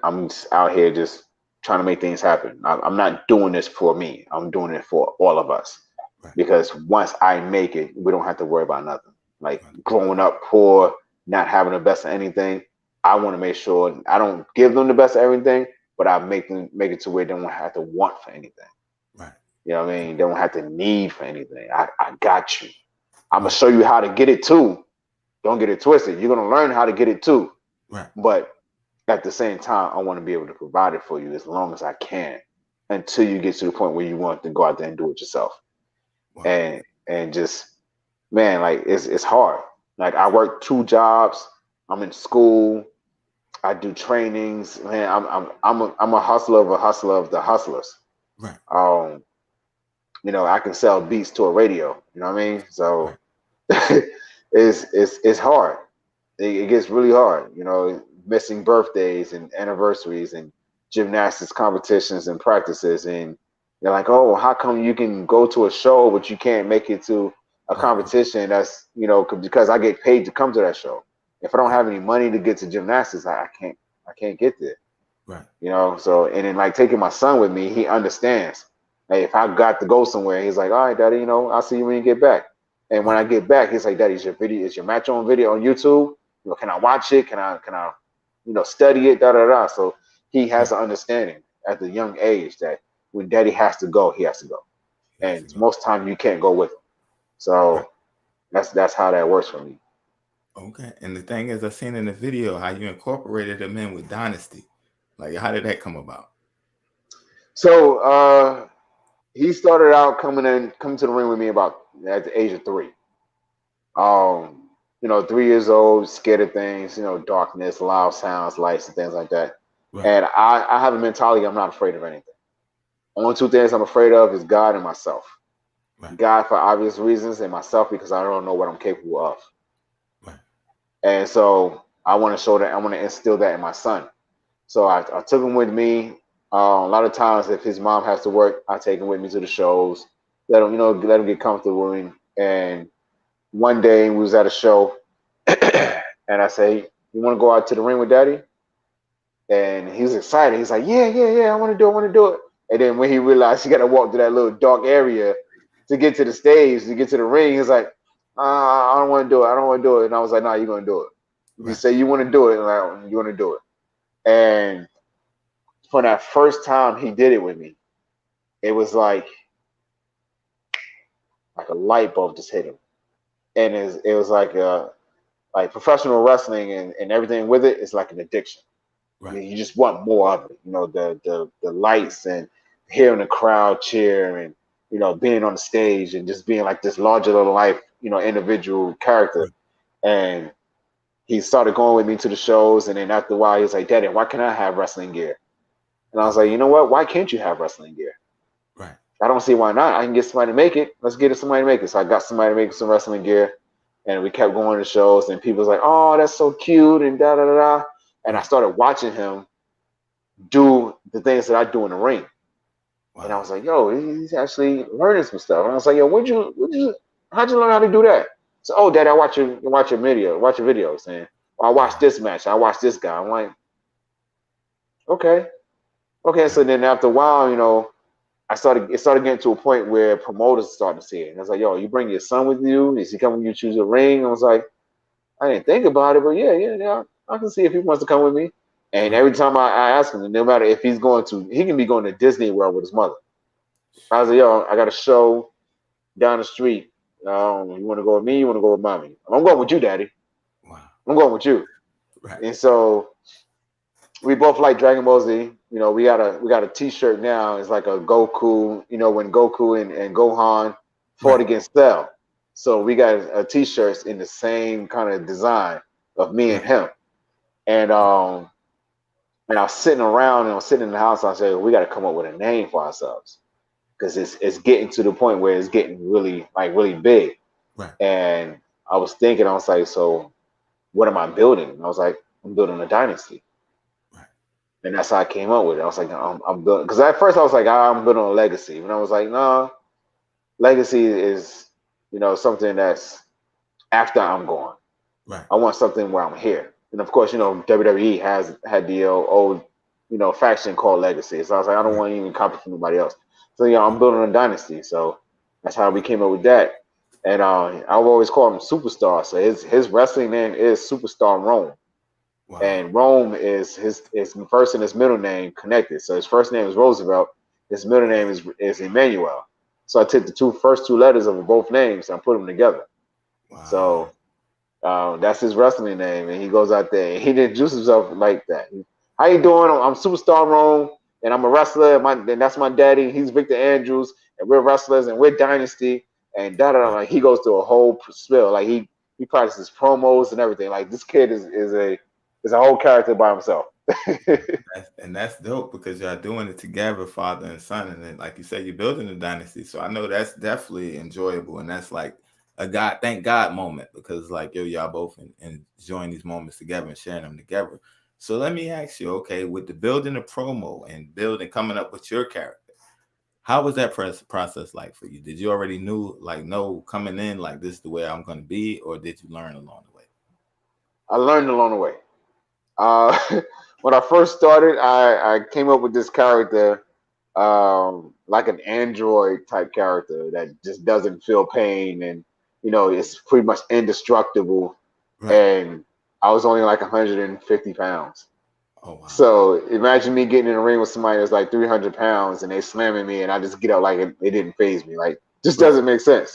I'm just out here just trying to make things happen. I'm not doing this for me. I'm doing it for all of us. Right. Because once I make it, we don't have to worry about nothing. Like growing up poor, not having the best of anything, I want to make sure I don't give them the best of everything, but I make it to where they don't have to want for anything. Right. You know what I mean? They don't have to need for anything. I got you. I'm going to show you how to get it too. Don't get it twisted. You're going to learn how to get it too. Right. But at the same time, I want to be able to provide it for you as long as I can until you get to the point where you want to go out there and do it yourself. Wow. And just, man, like it's hard. Like I work 2 jobs. I'm in school. I do trainings. Man, I'm a hustler of the hustlers. Right. I can sell beats to a radio. You know what I mean? So it's hard. It gets really hard. Missing birthdays and anniversaries and gymnastics competitions and practices, and they're like, oh, how come you can go to a show but you can't make it to a competition? That's because I get paid to come to that show. If I don't have any money to get to gymnastics, I can't get there. Right. You know, so and then like taking my son with me, he understands. Hey, if I got to go somewhere, he's like, all right, daddy, you know, I'll see you when you get back. And when I get back, he's like, daddy, is your match on video on YouTube? You know, can I watch it? Can I, study it? Da da da. So he has an understanding at the young age that when daddy has to go, he has to go. And most time you can't go with him. So that's how that works for me. Okay. And the thing is, I seen in the video how you incorporated him in with Dynasty. Like, how did that come about? So he started out coming to the ring with me about at the age of 3. 3 years old, scared of things, darkness, loud sounds, lights, and things like that. Right. And I have a mentality, I'm not afraid of anything. Only 2 things I'm afraid of is God and myself. Right. God for obvious reasons, and myself because I don't know what I'm capable of. Right. And so I want to show that, I want to instill that in my son. So I took him with me. A lot of times, if his mom has to work, I take him with me to the shows. Let him get comfortable with me. And one day we was at a show, and I say, "You want to go out to the ring with daddy?" And he was excited. He's like, "Yeah, I want to do it." And then when he realized he got to walk through that little dark area to get to the stage, to get to the ring, he's like, "I don't want to do it. I don't want to do it." And I was like, "No, you're gonna do it. If you say you want to do it, like, you want to do it." And for that first time he did it with me, it was like a light bulb just hit him. And it was like professional wrestling and everything with it is like an addiction. Right. You just want more of it. The lights and hearing the crowd cheer and being on the stage and just being like this larger than life individual character. Right. And he started going with me to the shows, and then after a while he was like, "Daddy, why can't I have wrestling gear?" And I was like, "You know what? Why can't you have wrestling gear? Right. I don't see why not. I can get somebody to make it. Let's get somebody to make it." So I got somebody to make some wrestling gear, and we kept going to shows, and people was like, "Oh, that's so cute," and da da da da. And I started watching him do the things that I do in the ring. Wow. And I was like, "Yo, he's actually learning some stuff." And I was like, "Yo, how'd you learn how to do that?" So, "Oh, Dad, I watch your videos, and I watched this match. I watched this guy." I'm like, okay. So then after a while, it started getting to a point where promoters started to see it. And I was like, "Yo, you bring your son with you? Is he coming when you choose a ring?" I was like, I didn't think about it, but yeah, I can see if he wants to come with me. And every time I ask him, no matter if he's he can be going to Disney World with his mother. I was like, "Yo, I got a show down the street. You want to go with me? You want to go with mommy?" "I'm going with you, Daddy." Wow. "I'm going with you." Right. And so we both like Dragon Ball Z. We got a T-shirt now. It's like a Goku. When Goku and Gohan fought against Cell. So we got a T-shirts in the same kind of design of me and him. And I was sitting around and I was sitting in the house. And I said, "We got to come up with a name for ourselves because it's getting to the point where it's getting really big." Right. And I was thinking, I was like, "So what am I building?" And I was like, "I'm building a dynasty." And that's how I came up with it. I was like, I'm building, because at first I was like, I'm building a legacy. And I was like, no, legacy is, something that's after I'm gone. Right. I want something where I'm here. And of course, WWE had the old, faction called Legacy. So I was like, I don't want to even copy from nobody else. So, I'm building a dynasty. So that's how we came up with that. And I've always called him Superstar. So his wrestling name is Superstar Rome. Wow. And Rome is his first and his middle name connected. So his first name is Roosevelt. His middle name is Emmanuel. So I took the first two letters of both names and I put them together. Wow. So that's his wrestling name. And he goes out there and he didn't introduce himself like that. "How you doing? I'm Superstar Rome and I'm a wrestler. And that's my daddy. He's Victor Andrews and we're wrestlers and we're Dynasty." And like he goes through a whole spill. Like he practices promos and everything. Like this kid is a whole character by himself. And that's dope because y'all doing it together, father and son. And then, like you said, you're building a dynasty. So I know that's definitely enjoyable. And that's like a thank God moment because like, y'all both enjoying these moments together and sharing them together. So let me ask you, okay, with the building a promo and coming up with your character, how was that process like for you? Did you already know coming in, like this is the way I'm going to be, or did you learn along the way? I learned along the way. when I first started, I came up with this character, like an android type character that just doesn't feel pain and it's pretty much indestructible. Right. And I was only like 150 pounds. Oh wow. So imagine me getting in a ring with somebody that's like 300 pounds and they slamming me and I just get up like it didn't phase me. Like, just doesn't make sense.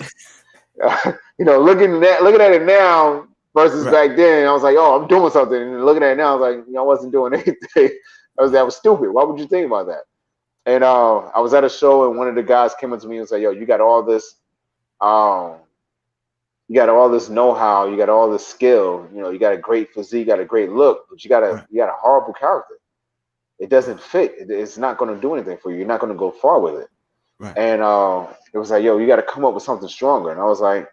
Looking at it now versus back then, I was like, oh, I'm doing something. And looking at it now, I was like, I wasn't doing anything. That was stupid. Why would you think about that? And I was at a show and one of the guys came up to me and said, yo, you got all this know-how, you got all this skill, you got a great physique, you got a great look, but you got a horrible character. It doesn't fit. It's not going to do anything for you. You're not going to go far with it. Right. And it was like, yo, you got to come up with something stronger. And I was like,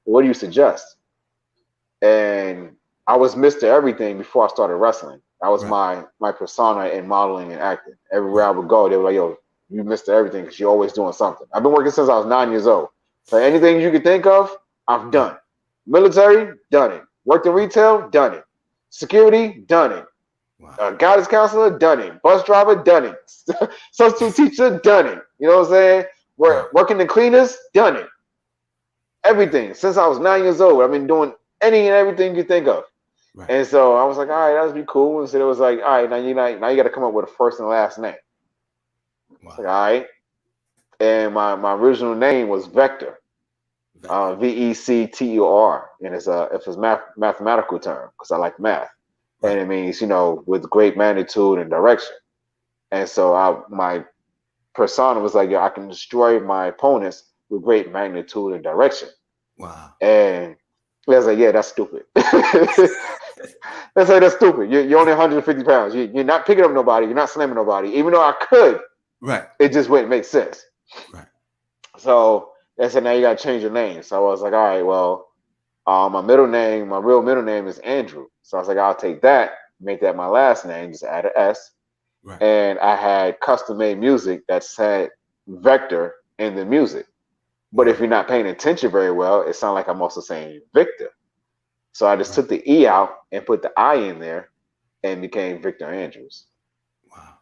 what do you suggest? And I was Mr. Everything before I started wrestling. That was my persona in modeling and acting. Everywhere I would go, they were like, yo, you Mr. Everything because you're always doing something. I've been working since I was 9 years old. So anything you could think of, I've done. Military, done it. Worked in retail, done it. Security, done it. Wow. Guidance counselor, done it. Bus driver, done it. Substitute teacher, done it. You know what I'm saying? Working the cleaners, done it. Everything. Since I was 9 years old, I've been doing any and everything you think of. Right. And so I was like, all right, that would be cool. And so it was like, all right, now you got to come up with a first and last name. Wow. Like, all right. And my original name was Vector. Vector, and it's a mathematical term because I like math, and it means with great magnitude and direction. And so my persona was like, I can destroy my opponents with great magnitude and direction. Wow. And I was like, yeah, that's stupid. Let's say that's stupid. You're only 150 pounds. You're not picking up nobody. You're not slamming nobody. Even though I could, it just wouldn't make sense. Right. So they said, now you got to change your name. So I was like, all right, well, my real middle name is Andrew. So I was like, I'll take that, make that my last name, just add an S. Right. And I had custom made music that said Vector in the music. But if you're not paying attention very well, it sounds like I'm also saying Victor. So I just took the E out and put the I in there and became Victor Andrews. Wow.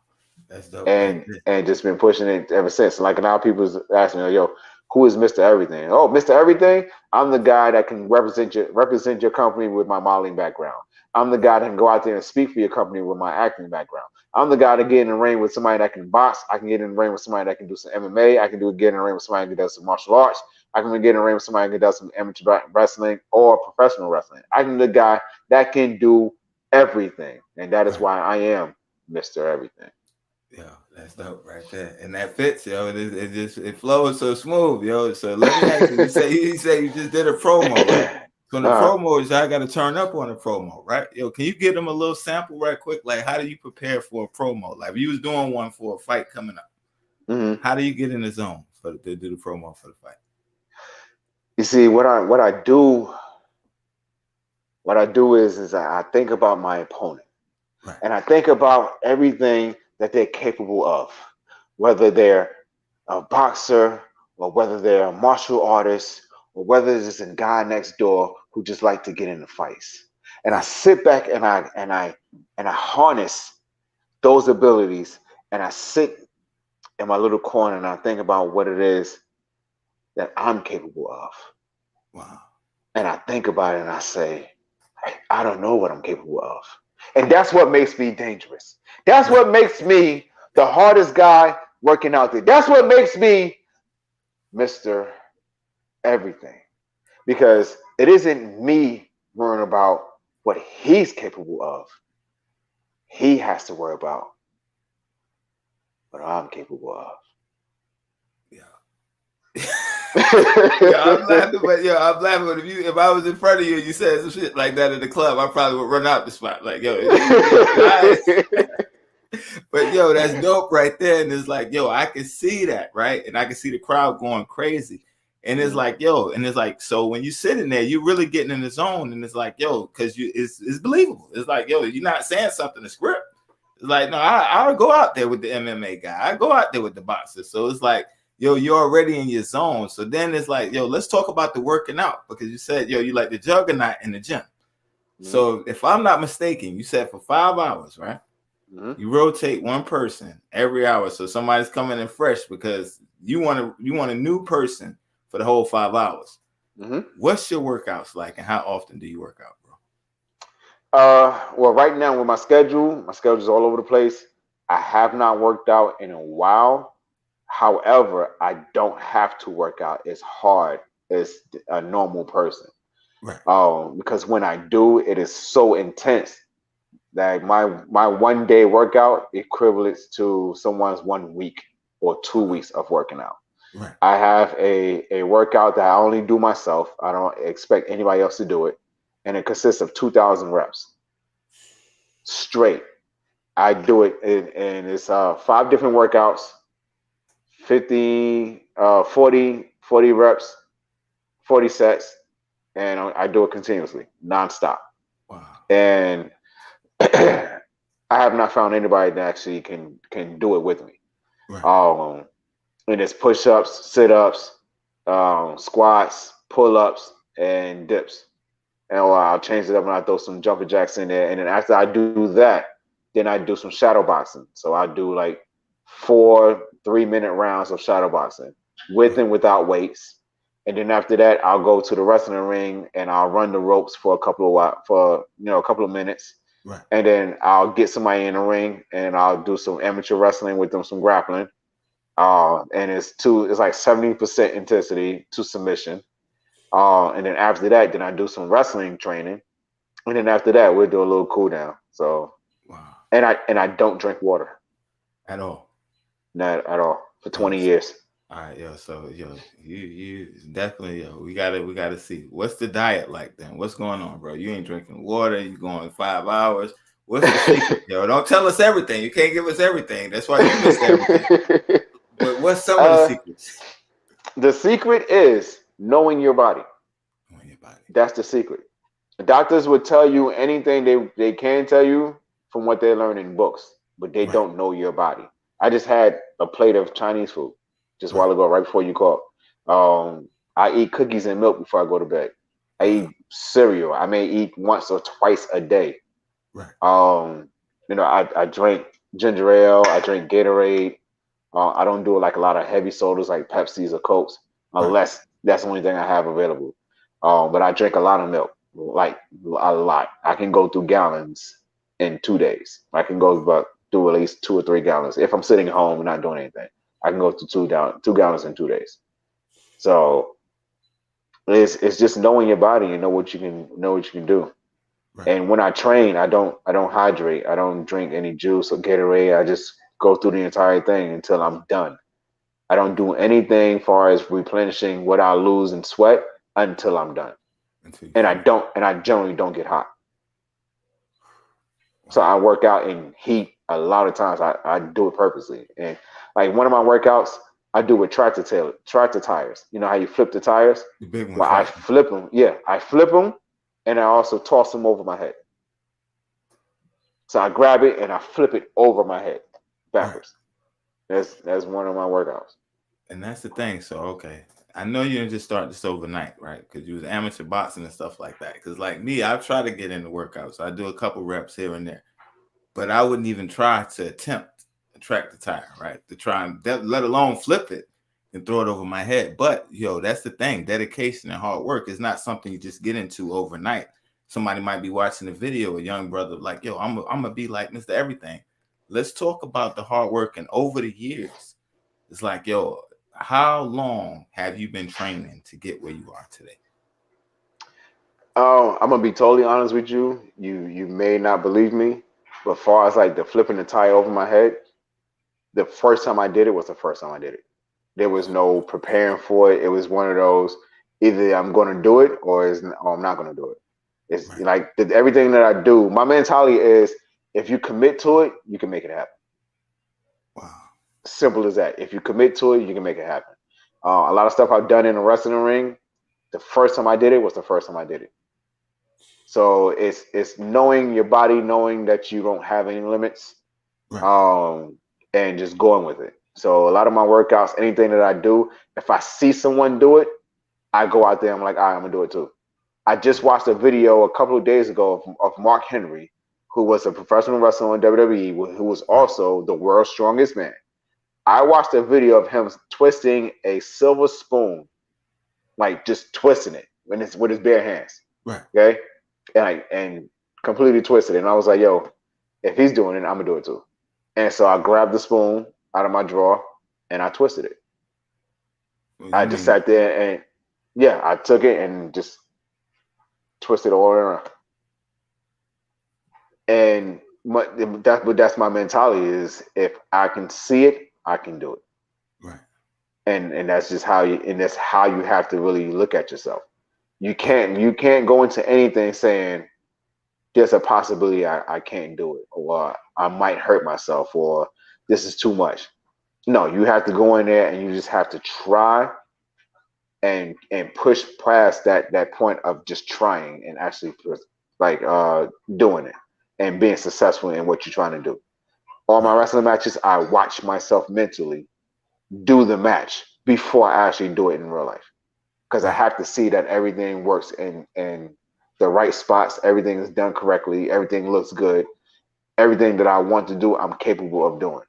That's dope. And just been pushing it ever since. Like now people's asking me, yo, who is Mr. Everything? Oh, Mr. Everything? I'm the guy that can represent your company with my modeling background. I'm the guy that can go out there and speak for your company with my acting background. I'm the guy to get in the ring with somebody that can box. I can get in the ring with somebody that can do some MMA. I can get in the ring with somebody that can do some martial arts. I can get in the ring with somebody that can do some amateur wrestling or professional wrestling. I can be the guy that can do everything. And that is why I am Mr. Everything. Yeah, that's dope right there, and that fits, yo. It flows so smooth, yo. So let me ask you. You say you just did a promo, right? So in the promo is I got to turn up on the promo, right? Yo, can you give them a little sample right quick? Like, how do you prepare for a promo? Like, if you was doing one for a fight coming up, how do you get in the zone to do the promo for the fight? You see, what I do is I think about my opponent, and I think about everything that they're capable of, whether they're a boxer or whether they're a martial artist or whether it's a guy next door who just like to get into fights. And I sit back and I harness those abilities and I sit in my little corner and I think about what it is that I'm capable of. Wow. And I think about it and I say, I don't know what I'm capable of. And that's what makes me dangerous. That's what makes me the hardest guy working out there. That's what makes me Mr. Everything. Because it isn't me worrying about what he's capable of. He has to worry about what I'm capable of. Yeah. I'm laughing, but if I was in front of you and you said some shit like that in the club, I probably would run out the spot. Like, yo, but yo, that's dope right there. And it's like, yo, I can see that, right? And I can see the crowd going crazy. And it's like, yo, and it's like, so when you sit in there, you're really getting in the zone, and it's like, yo, because it's believable. It's like, yo, you're not saying something to script. It's like, no, I'll go out there with the MMA guy. I go out there with the boxer. So it's like, yo, you're already in your zone. So then it's like, yo, let's talk about the working out, because you said, yo, you like the juggernaut in the gym. So if I'm not mistaken, you said for 5 hours, right? You rotate one person every hour, so somebody's coming in fresh because you want a new person for the whole 5 hours. What's your workouts like, and how often do you work out, bro? Well, right now with my schedule's all over the place. I have not worked out in a while. However, I don't have to work out as hard as a normal person. Right. Because when I do, it is so intense that my 1 day workout equivalents to someone's 1 week or 2 weeks of working out. Right. I have a workout that I only do myself. I don't expect anybody else to do it. And it consists of 2,000 reps straight. I do it and it's 5 different workouts, 40 reps, 40 sets, and I do it continuously, nonstop. Wow. And I have not found anybody that actually can do it with me. Right. And it's push-ups, sit-ups, squats, pull-ups, and dips. And I'll change it up and I throw some jumping jacks in there. And then after I do that, then I do some shadow boxing. So I do like 4 3-minute rounds of shadow boxing with and without weights. And then after that, I'll go to the wrestling ring and I'll run the ropes for a couple of minutes. Right. And then I'll get somebody in the ring and I'll do some amateur wrestling with them, some grappling. And it's like 70% intensity to submission. And then after that, then I do some wrestling training. And then after that, we'll do a little cool down. So, wow. And I don't drink water At all. Not at all for 20 years. All right, yo. So, yo, you definitely, yo. We gotta see what's the diet like then. What's going on, bro? You ain't drinking water. You going 5 hours. What's the secret, yo? Don't tell us everything. You can't give us everything. That's why you missed everything. But what's some of the secrets? The secret is knowing your body. Knowing your body. That's the secret. Doctors would tell you anything they can tell you from what they learn in books, but they don't know your body. I just had a plate of Chinese food just a while ago, right before you called. I eat cookies and milk before I go to bed. I eat cereal. I may eat once or twice a day. Right. I drink ginger ale. I drink Gatorade. I don't do like a lot of heavy sodas like Pepsis or Cokes, unless that's the only thing I have available. But I drink a lot of milk, like a lot. I can go through gallons in 2 days. I can go through at least 2 or 3 gallons if I'm sitting at home and not doing anything. I can go through 2 gallons in 2 days. So it's just knowing your body and know what you can do. Right. And when I train, I don't hydrate. I don't drink any juice or Gatorade. I just go through the entire thing until I'm done. I don't do anything as far as replenishing what I lose in sweat until I'm done. And I generally don't get hot. So I work out in heat a lot of times. I do it purposely. And like one of my workouts, I do with tractor tires. You know how you flip the tires? The big ones. Well, I flip them. Yeah, I flip them, and I also toss them over my head. So I grab it and I flip it over my head backwards. Right. That's one of my workouts. And that's the thing. So okay, I know you didn't just start this overnight, right? Because you was amateur boxing and stuff like that. Because like me, I've tried to get into workouts. I do a couple reps here and there, but I wouldn't even try to attempt to track the tire, right? To try and let alone flip it and throw it over my head. But yo, that's the thing. Dedication and hard work is not something you just get into overnight. Somebody might be watching the video, a young brother like, yo, I'm gonna be like Mr. Everything. Let's talk about the hard work. And over the years, it's like, yo, how long have you been training to get where you are today? I'm gonna be totally honest with you. You may not believe me, but far as like the flipping the tire over my head, the first time I did it was the first time I did it. There was no preparing for it. It was one of those, either I'm gonna do it or I'm not gonna do it. It's right. Like everything that I do, my mentality is if you commit to it, you can make it happen. Wow. Simple as that. If you commit to it, you can make it happen. A lot of stuff I've done in the wrestling ring, the first time I did it was the first time I did it. So it's knowing your body, knowing that you don't have any limits, right. And just going with it. So a lot of my workouts, anything that I do, if I see someone do it, I go out there. I'm like, all right, I'm gonna do it too. I just watched a video a couple of days ago of Mark Henry, who was a professional wrestler in WWE, who was also the world's strongest man. I watched a video of him twisting a silver spoon, like just twisting it with his bare hands. Right. Okay. And completely twisted it. And I was like, yo, if he's doing it, I'm gonna do it too. And so I grabbed the spoon out of my drawer and I twisted it. I just sat there and I took it and just twisted it all around. And that's my mentality is if I can see it, I can do it. Right. And that's just how that's how you have to really look at yourself. You can't go into anything saying there's a possibility I can't do it, or I might hurt myself, or this is too much. No, you have to go in there and you just have to try and push past that point of just trying and actually doing it and being successful in what you're trying to do. All my wrestling matches, I watch myself mentally do the match before I actually do it in real life. Because I have to see that everything works in the right spots, everything is done correctly, everything looks good, everything that I want to do, I'm capable of doing.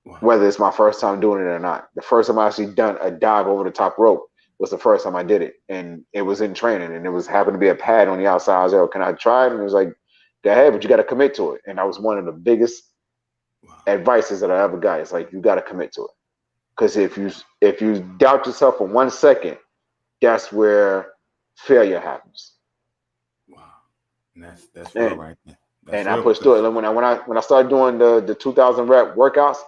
Wow. Whether it's my first time doing it or not. The first time I actually done a dive over the top rope was the first time I did it. And it was in training, and it was happened to be a pad on the outside. I was like, can I try it? And it was like, go ahead, but you got to commit to it. And that was one of the biggest advices that I ever got. It's like, you got to commit to it. Because if you doubt yourself for 1 second, that's where failure happens. Wow, and that's real right there. And I pushed through it. When I started doing the 2,000 rep workouts,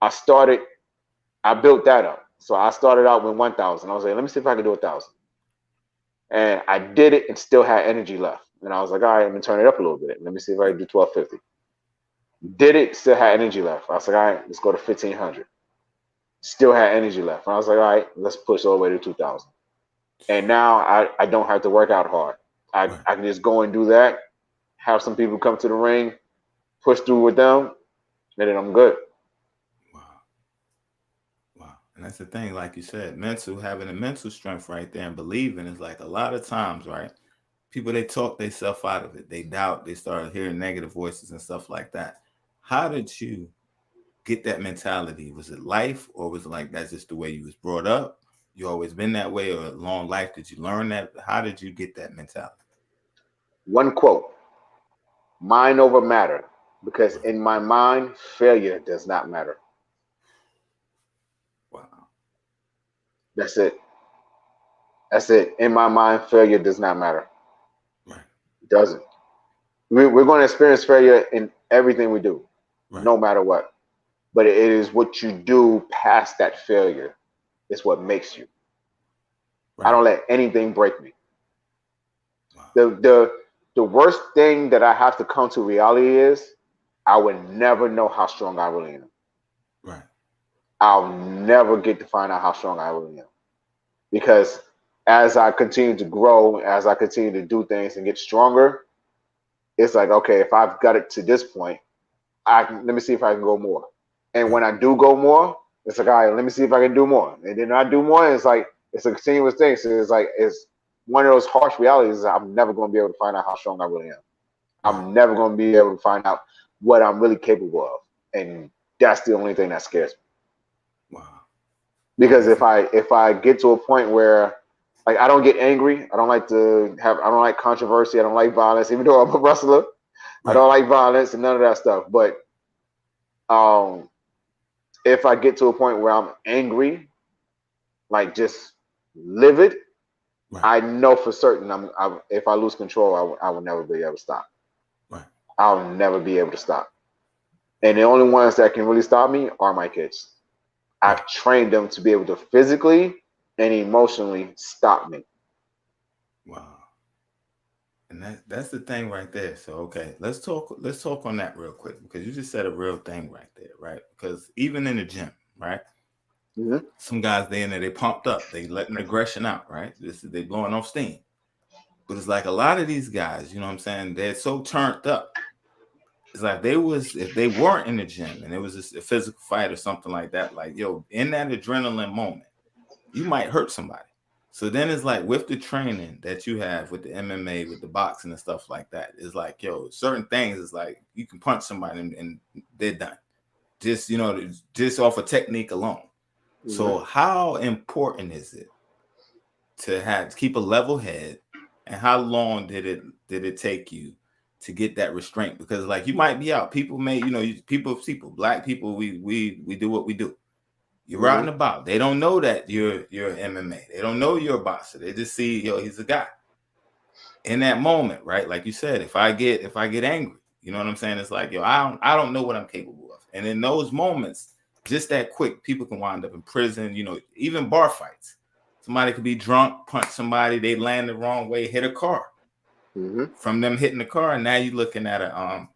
I built that up. So I started out with 1,000. I was like, let me see if I can do 1,000. And I did it and still had energy left. And I was like, all right, I'm gonna turn it up a little bit. Let me see if I can do 1,250. Did it, still had energy left. I was like, all right, let's go to 1,500. Still had energy left. And I was like, all right, let's push all the way to 2,000. And now I don't have to work out hard. I can just go and do that, have some people come to the ring, push through with them, and then I'm good. Wow. And that's the thing, like you said, having the mental strength right there and believing is like a lot of times, right? People, they talk themselves out of it. They doubt, they start hearing negative voices and stuff like that. How did you get that mentality? Was it life, or was it like that's just the way you was brought up? You always been that way, or a long life? Did you learn that? How did you get that mentality? One quote: mind over matter, because in my mind, failure does not matter. Wow. That's it. That's it. In my mind, failure does not matter. Right. It doesn't. We're going to experience failure in everything we do, no matter what. But it is what you do past that failure is what makes you. I don't let anything break me. Wow. The worst thing that I have to come to reality is I would never know how strong I really am. Right. I'll never get to find out how strong I really am. Because as I continue to grow, as I continue to do things and get stronger, it's like, okay, if I've got it to this point, let me see if I can go more. And when I do go more, it's like, all right, let me see if I can do more. And then I do more, it's like, it's a continuous thing. So it's like, it's one of those harsh realities that I'm never going to be able to find out how strong I really am. I'm never going to be able to find out what I'm really capable of. And that's the only thing that scares me. Wow. Because if I get to a point where, like, I don't get angry, I don't like controversy, I don't like violence, even though I'm a wrestler, I don't like violence and none of that stuff. But if I get to a point where I'm angry, like just livid, I know for certain if I lose control, I will never be able to stop. Right. I'll never be able to stop. And the only ones that can really stop me are my kids. I've trained them to be able to physically and emotionally stop me. Wow. And that's the thing right there. So, okay, let's talk on that real quick, because you just said a real thing right there, right? Because even in the gym, right? Mm-hmm. Some guys, they in there, they pumped up, they letting aggression out, right? They blowing off steam. But it's like a lot of these guys, you know what I'm saying? They're so turned up. It's like if they weren't in the gym and it was just a physical fight or something like that, like, yo, in that adrenaline moment, you might hurt somebody. So then it's like with the training that you have with the MMA, with the boxing and stuff like that, it's like, yo, certain things is like you can punch somebody and they're done. Just, just off of technique alone. Mm-hmm. So how important is it to keep a level head, and how long did it take you to get that restraint? Because like you might be out, people may, people, black people, we do what we do. You're out and about. They don't know that you're MMA. They don't know you're a boxer. They just see, he's a guy. In that moment, right? Like you said, if I get angry, you know what I'm saying? It's like, I don't know what I'm capable of. And in those moments, just that quick, people can wind up in prison, even bar fights. Somebody could be drunk, punch somebody, they land the wrong way, hit a car. Mm-hmm. From them hitting the car, and now you're looking at a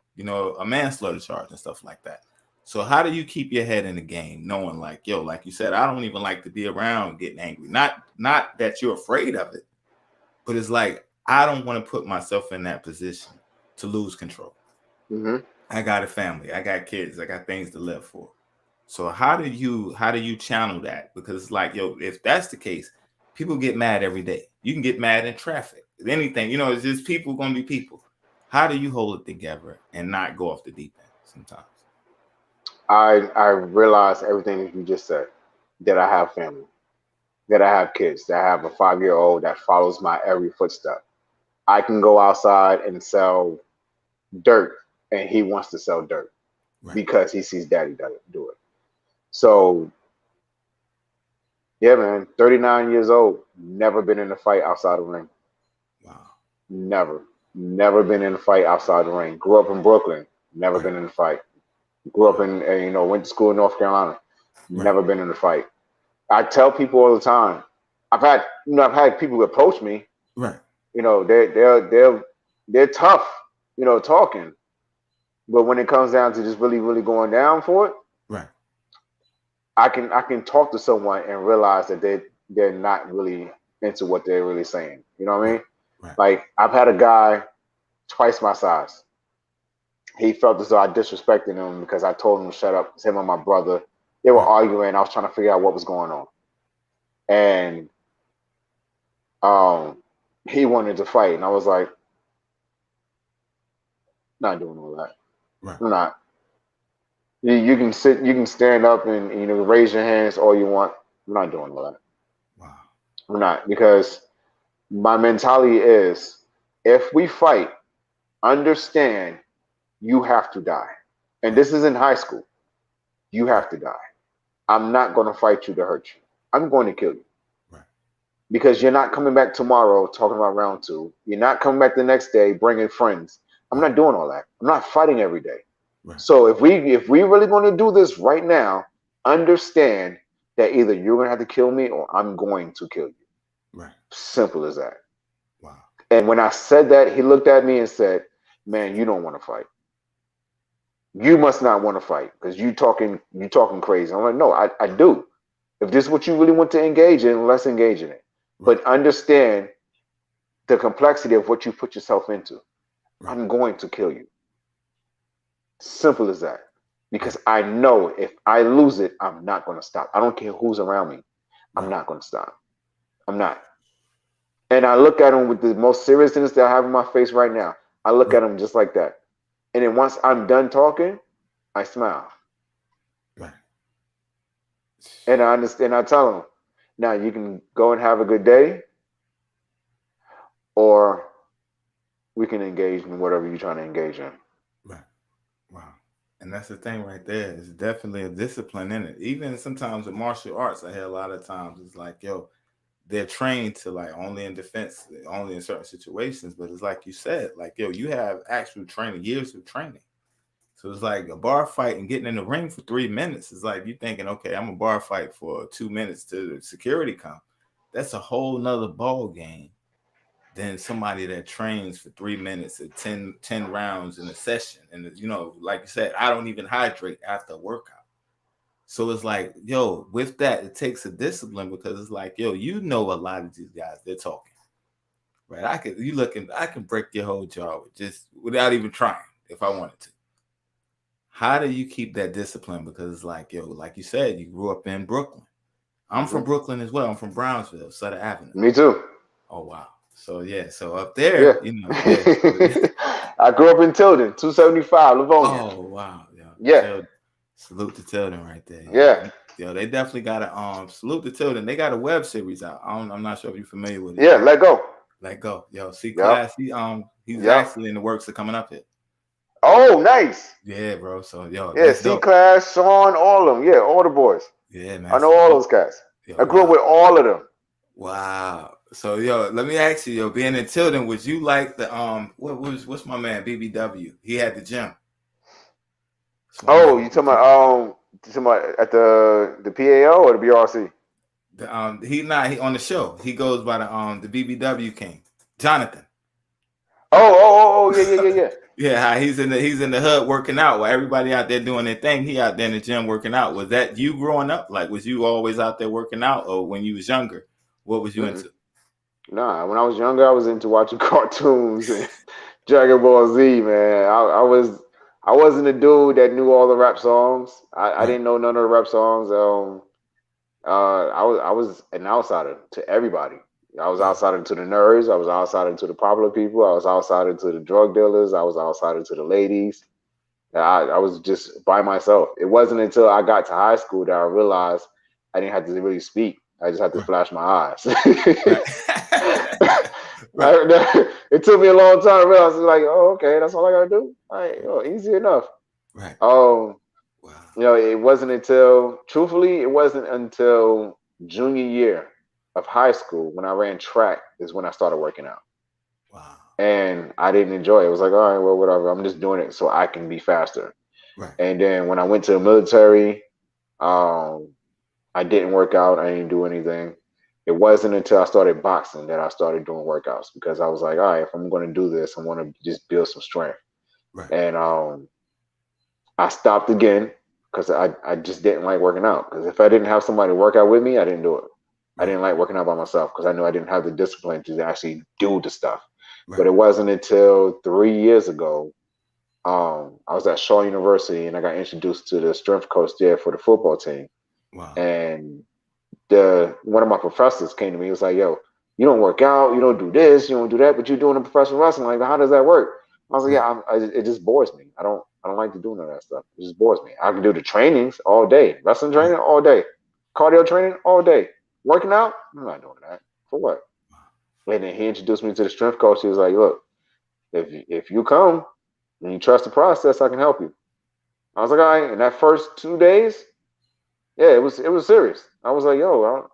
manslaughter charge and stuff like that. So how do you keep your head in the game, knowing like, like you said, I don't even like to be around getting angry. Not that you're afraid of it, but it's like, I don't want to put myself in that position to lose control. Mm-hmm. I got a family, I got kids, I got things to live for. So how do you channel that? Because it's like, if that's the case, people get mad every day. You can get mad in traffic, anything, it's just people gonna be people. How do you hold it together and not go off the deep end sometimes? I realize everything that you just said, that I have family, that I have kids, that I have a 5-year-old that follows my every footstep. I can go outside and sell dirt, and he wants to sell dirt because he sees daddy do it. So, yeah, man, 39 years old, never been in a fight outside the ring. Wow. Never been in a fight outside the ring. Grew up in Brooklyn, never been in a fight. Grew up in, went to school in North Carolina, never been in a fight. I tell people all the time, I've had people approach me, right? They're tough, talking, but when it comes down to just really, really going down for it, right? I can talk to someone and realize that they're not really into what they're really saying. You know what I mean? Right. Like I've had a guy twice my size. He felt as though I disrespected him because I told him to shut up. It's him and my brother. They were arguing. I was trying to figure out what was going on. And he wanted to fight. And I was like, not doing all that. Right. I'm not. You can sit, you can stand up and raise your hands all you want. I'm not doing all that. Wow. I'm not, because my mentality is, if we fight, understand you have to die. And this is in high school. You have to die. I'm not going to fight you to hurt you. I'm going to kill you. Right. Because you're not coming back tomorrow talking about round 2. You're not coming back the next day bringing friends. I'm not doing all that. I'm not fighting every day. Right. So if we really going to do this right now, understand that either you're going to have to kill me or I'm going to kill you. Right. Simple as that. Wow. And when I said that, he looked at me and said, man, you don't want to fight. You must not want to fight because you talking crazy. I'm like, no, I do. If this is what you really want to engage in, let's engage in it. Right. But understand the complexity of what you put yourself into. Right. I'm going to kill you. Simple as that. Because I know if I lose it, I'm not going to stop. I don't care who's around me. I'm not going to stop. I'm not. And I look at him with the most seriousness that I have in my face right now. I look at him just like that. And then once I'm done talking, I smile. Right. And I understand. I tell him, now you can go and have a good day, or we can engage in whatever you're trying to engage in. Right. Wow. And that's the thing right there. It's definitely a discipline in it. Even sometimes with martial arts, I hear a lot of times it's like, they're trained to like only in defense, only in certain situations. But it's like you said, like, you have actual training, years of training. So it's like a bar fight and getting in the ring for 3 minutes. It's like you thinking, okay, I'm a bar fight for 2 minutes to security come. That's a whole nother ball game than somebody that trains for 3 minutes at 10 rounds in a session. And, like you said, I don't even hydrate after a workout. So it's like, with that, it takes a discipline because it's like, a lot of these guys, they're talking, right? I can break your whole jaw without even trying if I wanted to. How do you keep that discipline? Because it's like, like you said, you grew up in Brooklyn. I'm from Brooklyn as well. I'm from Brownsville, Sutter Avenue. Me too. Oh wow. So yeah, so up there, Yeah. yeah. I grew up in Tilden, 275, Livonia. Oh wow, Yeah. Salute to Tilden right there. Yeah. Yo, they definitely got a salute to Tilden. They got a web series out. I'm not sure if you're familiar with it. Yeah, Let Go. Let Go. Yo, C-Class. He's actually in the works of coming up here. Oh, nice. Yeah, bro. So yo, yeah, C-Class, Sean, all of them. Yeah, all the boys. Yeah, man. I know all those guys. Yo, I grew up with all of them. Wow. So yo, let me ask you, being in Tilden, would you like the what's my man BBW? He had the gym. Oh, you talking about at the PAO or the BRC? He on the show. He goes by the BBW King, Jonathan. Oh, yeah. Yeah, he's in the hood working out while everybody out there doing their thing. He out there in the gym working out. Was that you growing up? Like, was you always out there working out, or when you was younger, what was you into? Nah, when I was younger, I was into watching cartoons and Dragon Ball Z. Man, I wasn't a dude that knew all the rap songs. I didn't know none of the rap songs. I was an outsider to everybody. I was outsider to the nerds. I was outsider to the popular people. I was outsider to the drug dealers. I was outsider to the ladies. I was just by myself. It wasn't until I got to high school that I realized I didn't have to really speak. I just had to flash my eyes. It took me a long time to realize, like, oh, okay, that's all I gotta do. Easy enough. Right. Wow. It wasn't until junior year of high school when I ran track is when I started working out. Wow. And I didn't enjoy it. It was like, all right, well, whatever. I'm just doing it so I can be faster. Right. And then when I went to the military, I didn't work out. I didn't do anything. It wasn't until I started boxing that I started doing workouts, because I was like, all right, if I'm going to do this, I want to just build some strength. Right. And I stopped again because I just didn't like working out. Because if I didn't have somebody to work out with me, I didn't do it. I didn't like working out by myself because I knew I didn't have the discipline to actually do the stuff. Right. But it wasn't until 3 years ago, I was at Shaw University and I got introduced to the strength coach there for the football team. Wow. And one of my professors came to me. He was like, yo, you don't work out, you don't do this, you don't do that, but you're doing a professional wrestling. Like, how does that work? I was like, yeah, it just bores me. I don't like to do none of that stuff. It just bores me. I can do the trainings all day, wrestling training all day, cardio training all day. Working out, I'm not doing that. For what? And then he introduced me to the strength coach. He was like, look, if you come and you trust the process, I can help you. I was like, all right. And that first 2 days, yeah, it was serious. I was like, yo,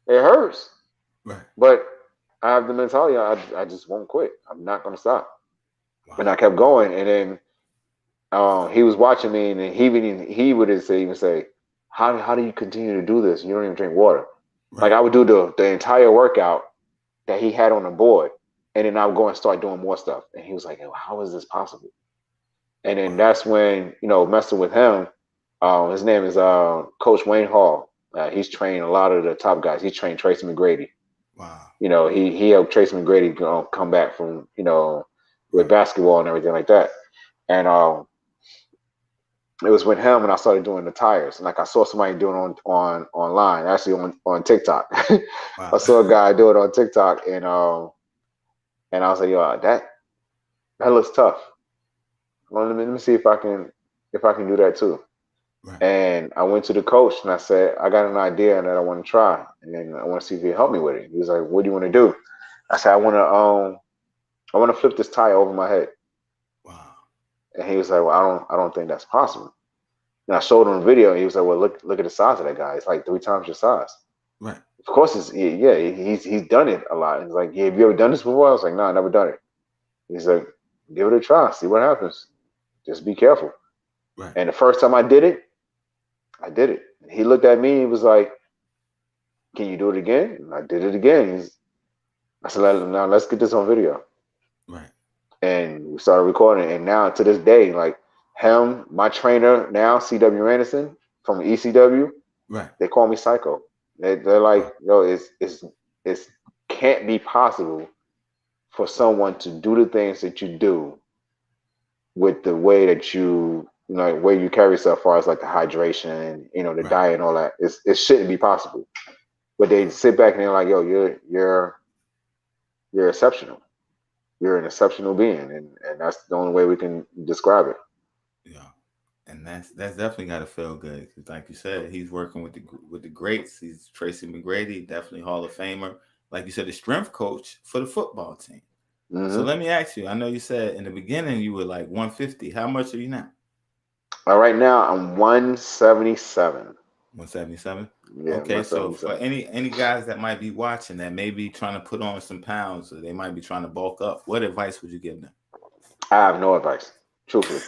it hurts. Right. But I have the mentality, I just won't quit. I'm not going to stop. Wow. And I kept going. And then he was watching me, and he would even say, how do you continue to do this? You don't even drink water. Right. Like, I would do the entire workout that he had on the board, and then I would go and start doing more stuff. And he was like, how is this possible? And then that's when, messing with him, his name is Coach Wayne Hall. He's trained a lot of the top guys. He trained Tracy McGrady. Wow. He helped Tracy McGrady come back from, with basketball and everything like that. And it was with him when I started doing the tires. And like, I saw somebody doing online, actually on TikTok. Wow. I saw a guy do it on TikTok, and I was like, yo, that looks tough. Well, let me see if I can do that too. Right. And I went to the coach and I said, I got an idea that I want to try, and I want to see if he'll help me with it. He was like, what do you want to do? I said, I want to flip this tire over my head. Wow. And he was like, well, I don't think that's possible. And I showed him a video, and he was like, well, look at the size of that guy. It's like 3 times your size. Right. Of course, he's done it a lot. He's like, yeah, have you ever done this before? I was like, no, I never done it. He's like, give it a try, see what happens. Just be careful. Right. And the first time I did it, I did it. He looked at me, he was like, can you do it again? And I did it again. I said, now let's get this on video. Right. And we started recording. And now to this day, like, him, my trainer now, C.W. Anderson from ECW, right? They call me Psycho. They're like, yo, it's can't be possible for someone to do the things that you do with the way that you way you carry yourself as far as like the hydration, the diet and all that. It shouldn't be possible. But they sit back and they're like, yo, you're exceptional. You're an exceptional being, and that's the only way we can describe it. Yeah, and that's definitely got to feel good because, like you said, he's working with the greats. He's Tracy McGrady, definitely Hall of Famer. Like you said, the strength coach for the football team. Mm-hmm. So let me ask you. I know you said in the beginning you were like 150. How much are you now? Right now I'm 177. 177. Yeah, okay, 177. so for any guys that might be watching that may be trying to put on some pounds or they might be trying to bulk up, what advice would you give them? I have no advice, truthfully.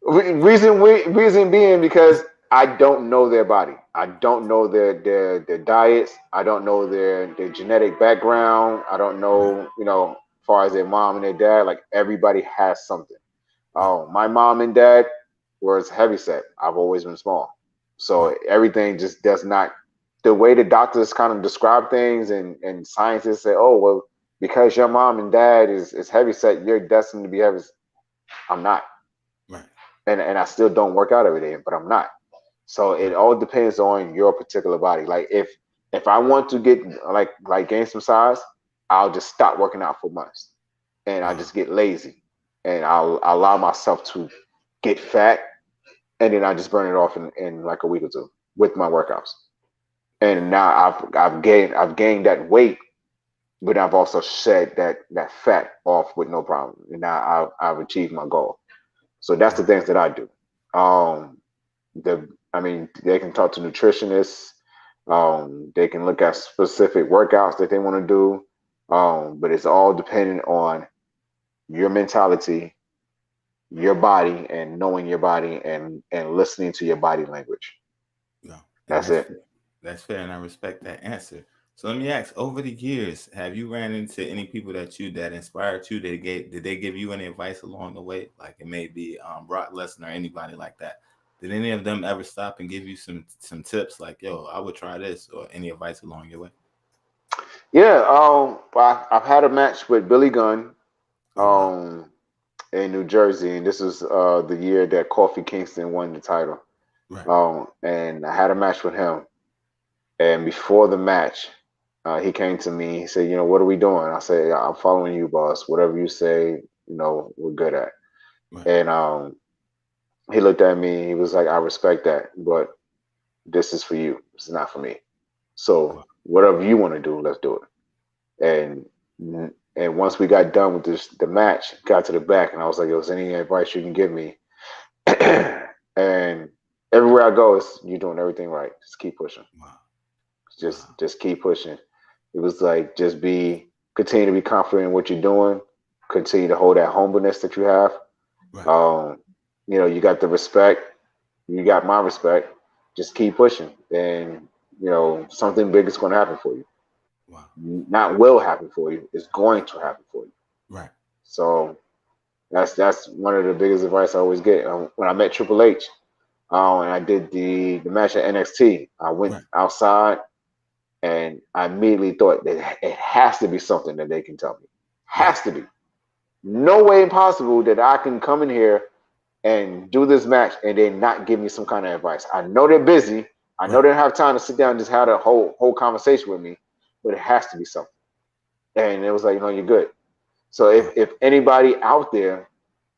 Reason being because I don't know their body. I don't know their diets. I don't know their genetic background. I don't know, as far as their mom and their dad. Like everybody has something. My mom and dad was heavyset. I've always been small. So everything just does not, the way the doctors kind of describe things and scientists say, oh, well, because your mom and dad is heavyset, you're destined to be heavy. I'm not. Right. And I still don't work out every day, but I'm not. So it all depends on your particular body. Like if I want to get like gain some size, I'll just stop working out for months. And I just get lazy. And I'll allow myself to get fat, and then I just burn it off in like a week or two with my workouts. And now I've gained that weight, but I've also shed that fat off with no problem. And now I've achieved my goal. So that's the things that I do. They can talk to nutritionists. They can look at specific workouts that they want to do. But it's all dependent on your mentality, your body, and knowing your body and listening to your body language. Yeah, that's it. That's fair, and I respect that answer. So let me ask: over the years, have you ran into any people that inspired you? Did they give you any advice along the way? Like it may be Brock Lesnar or anybody like that. Did any of them ever stop and give you some tips? Like, yo, I would try this, or any advice along your way? Yeah, I've had a match with Billy Gunn. In New Jersey, and this is the year that Kofi Kingston won the title. Right. And I had a match with him. And before the match, he came to me. He said, "What are we doing?" I said, "I'm following you, boss. Whatever you say, we're good at." Right. And he looked at me. He was like, "I respect that, but this is for you. This is not for me. So whatever you want to do, let's do it." And once we got done with the match, got to the back, and I was like, "Is any advice you can give me?" And everywhere I go, you're doing everything right. Just keep pushing. Wow. Just keep pushing. It was like, continue to be confident in what you're doing. Continue to hold that humbleness that you have. Right. You got the respect. You got my respect. Just keep pushing, and something big is going to happen for you. Wow. Not will happen for you, it's going to happen for you. Right. So that's one of the biggest advice I always get. When I met Triple H, and I did the match at NXT, I went outside and I immediately thought that it has to be something that they can tell me. Has to be. No way possible that I can come in here and do this match and they not give me some kind of advice. I know they're busy. I know they don't have time to sit down and just have a whole conversation with me. But it has to be something. And it was like, you're good. So if anybody out there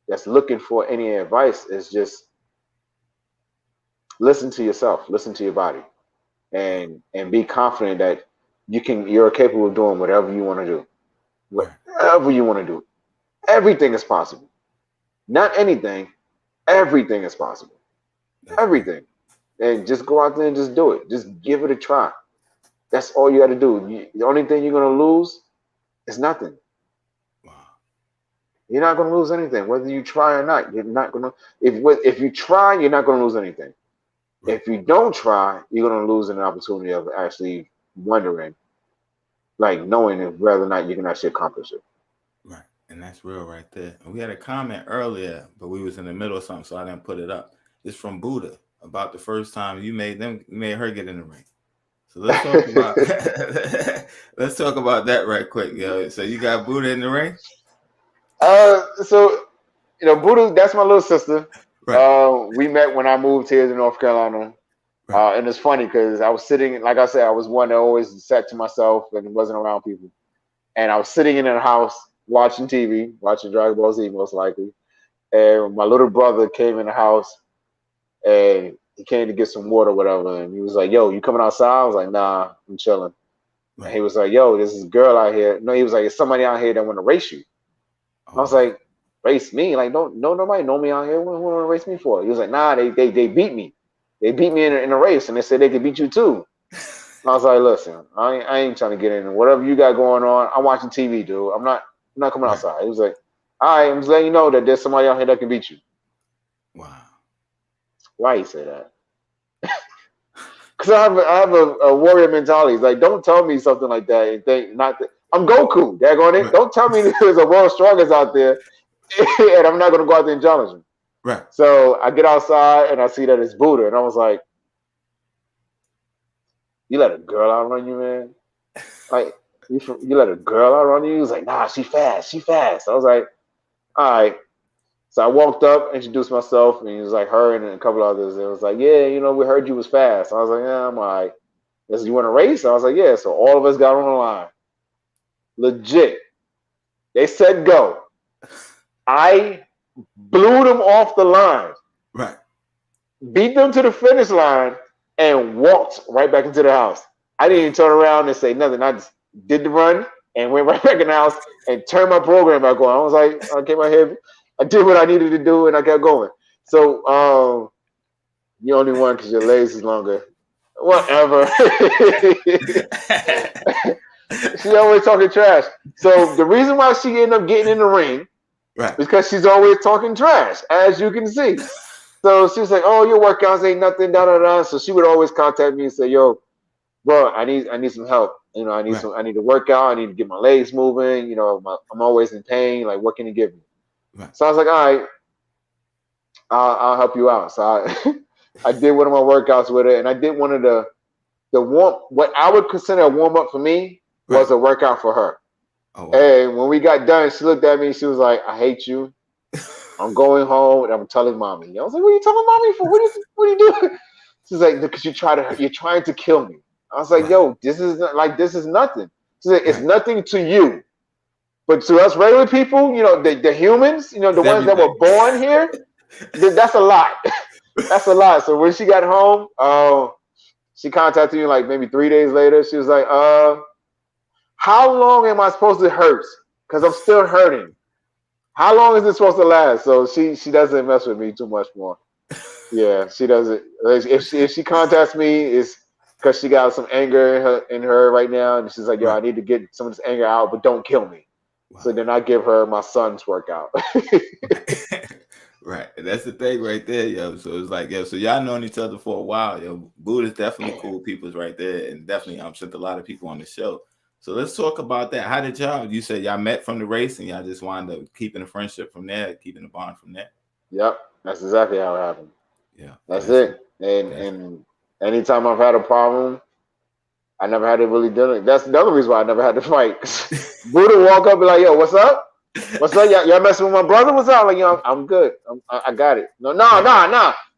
that's looking for any advice, is just listen to yourself, listen to your body, and be confident that you're capable of doing whatever you want to do. Whatever you want to do. Everything is possible. Not anything. Everything is possible. Everything. And just go out there and just do it. Just give it a try. That's all you got to do. The only thing you're going to lose is nothing. Wow. You're not going to lose anything, whether you try or not. You're not going to. If you try, you're not going to lose anything. Right. If you don't try, you're going to lose an opportunity of actually wondering, like knowing whether or not you can actually accomplish it. Right, and that's real right there. And we had a comment earlier, but we was in the middle of something, so I didn't put it up. It's from Buddha about the first time you made her get in the ring. So let's talk about that right quick, yo. So you got Buddha in the ring? So Buddha, that's my little sister. Right. We met when I moved here to North Carolina. Right. And it's funny because I was sitting, like I said, I was one that always sat to myself and wasn't around people. And I was sitting in a house watching TV, watching Dragon Ball Z most likely. And my little brother came in the house and he came to get some water or whatever. And he was like, yo, you coming outside? I was like, nah, I'm chilling. Right. And he was like, yo, there's this girl out here. No, he was like, there's somebody out here that want to race you. I was like, race me? Like, nobody know me out here. What want to race me for? He was like, nah, they beat me. They beat me in a race, and they said they could beat you too. I was like, listen, I ain't trying to get in. Whatever you got going on, I'm watching TV, dude. I'm not coming outside. He was like, all right, I'm just letting you know that there's somebody out here that can beat you. Wow. Why you say that? Because I have a warrior mentality. It's like, don't tell me something like that and think not that I'm Goku. Daggone it. Right. Don't tell me there's a world strongest out there and I'm not going to go out there and challenge him. Right. So I get outside and I see that it's Buddha, and I was like, "You let a girl outrun you, man? Like you let a girl outrun you?" He was like, "Nah, she fast. She fast." I was like, "All right." So I walked up, introduced myself, and he was like, her and a couple others. And it was like, "Yeah, we heard you was fast." I was like, "Yeah, I'm all right." He said, "You want to race?" I was like, "Yeah." So all of us got on the line. Legit. They said go. I blew them off the line. Right. Beat them to the finish line and walked right back into the house. I didn't even turn around and say nothing. I just did the run and went right back in the house and turned my program back on. I was like, I came out here, I did what I needed to do, and I kept going. So you only won because your legs is longer. Whatever. She always talking trash. So the reason why she ended up getting in the ring, right, because she's always talking trash, as you can see. So she was like, "Oh, your workouts ain't nothing, da da da." So she would always contact me and say, "Yo, bro, I need some help. I need I need to work out. I need to get my legs moving. I'm always in pain. Like, what can you give me?" Right. So I was like, "All right, I'll help you out." So I did one of my workouts with her, and I did one of the what I would consider a warm up for me was a workout for her. Oh, wow. And when we got done, she looked at me. She was like, "I hate you. I'm going home and I'm telling mommy." I was like, "What are you telling mommy for? What are you doing?" She's like, "Because you're trying to kill me." I was like, "Yo, this is nothing." She's like, "It's nothing to you, but to us regular people, the humans, the ones that were born here, that's a lot." That's a lot. So when she got home, she contacted me like maybe 3 days later. She was like, "How long am I supposed to hurt? Because I'm still hurting. How long is this supposed to last?" So she doesn't mess with me too much more. Yeah, she doesn't. If she contacts me, it's because she got some anger in her right now, and she's like, "Yo, I need to get some of this anger out, but don't kill me." Wow. So then I give her my son's workout. Right, that's the thing right there, yo. So it's like, yo, so y'all known each other for a while, yo. Buddha's definitely cool people's right there, and definitely sent a lot of people on the show. So let's talk about that. How did you said y'all met from the race and y'all just wound up keeping a friendship from there, keeping a bond from there? Yep, that's exactly how it happened. Yeah, that's it. And anytime I've had a problem, I never had to really deal with it. That's the other reason why I never had to fight. Buddha walk up and be like, "Yo, what's up? What's up? Y'all messing with my brother? What's up?" Like, I'm good. I got it. No,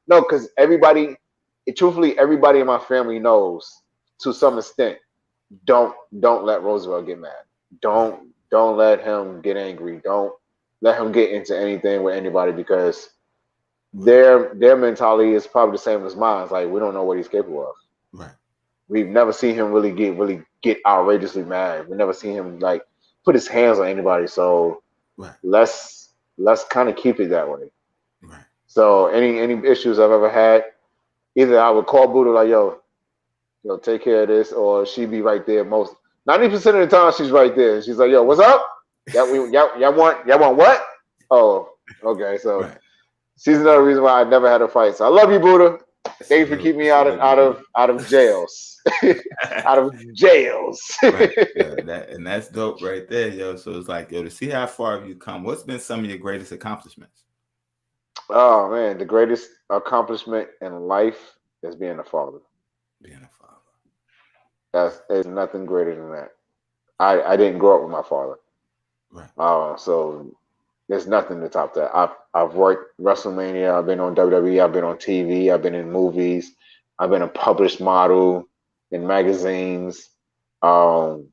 because truthfully, everybody in my family knows to some extent. Don't let Roosevelt get mad. Don't let him get angry. Don't let him get into anything with anybody because their mentality is probably the same as mine. It's like we don't know what he's capable of. Right. We've never seen him really get outrageously mad. We've never seen him like put his hands on anybody. So let's kind of keep it that way. Right. So any issues I've ever had, either I would call Buddha like, yo, take care of this, or she'd be right there. 90% of the time, she's right there. She's like, "Yo, what's up? Y'all want what? Oh, okay." So she's another reason why I never had a fight. So I love you, Buddha. Thank you for keeping me out of jails. Out of jails. Right. Yeah, and that's dope right there, yo. So it's like, yo, to see how far have you come. What's been some of your greatest accomplishments? Oh man, the greatest accomplishment in life is being a father. Being a father. There's nothing greater than that. I didn't grow up with my father. Right. So there's nothing to top that. I've worked WrestleMania. I've been on WWE. I've been on TV. I've been in movies. I've been a published model in magazines. It's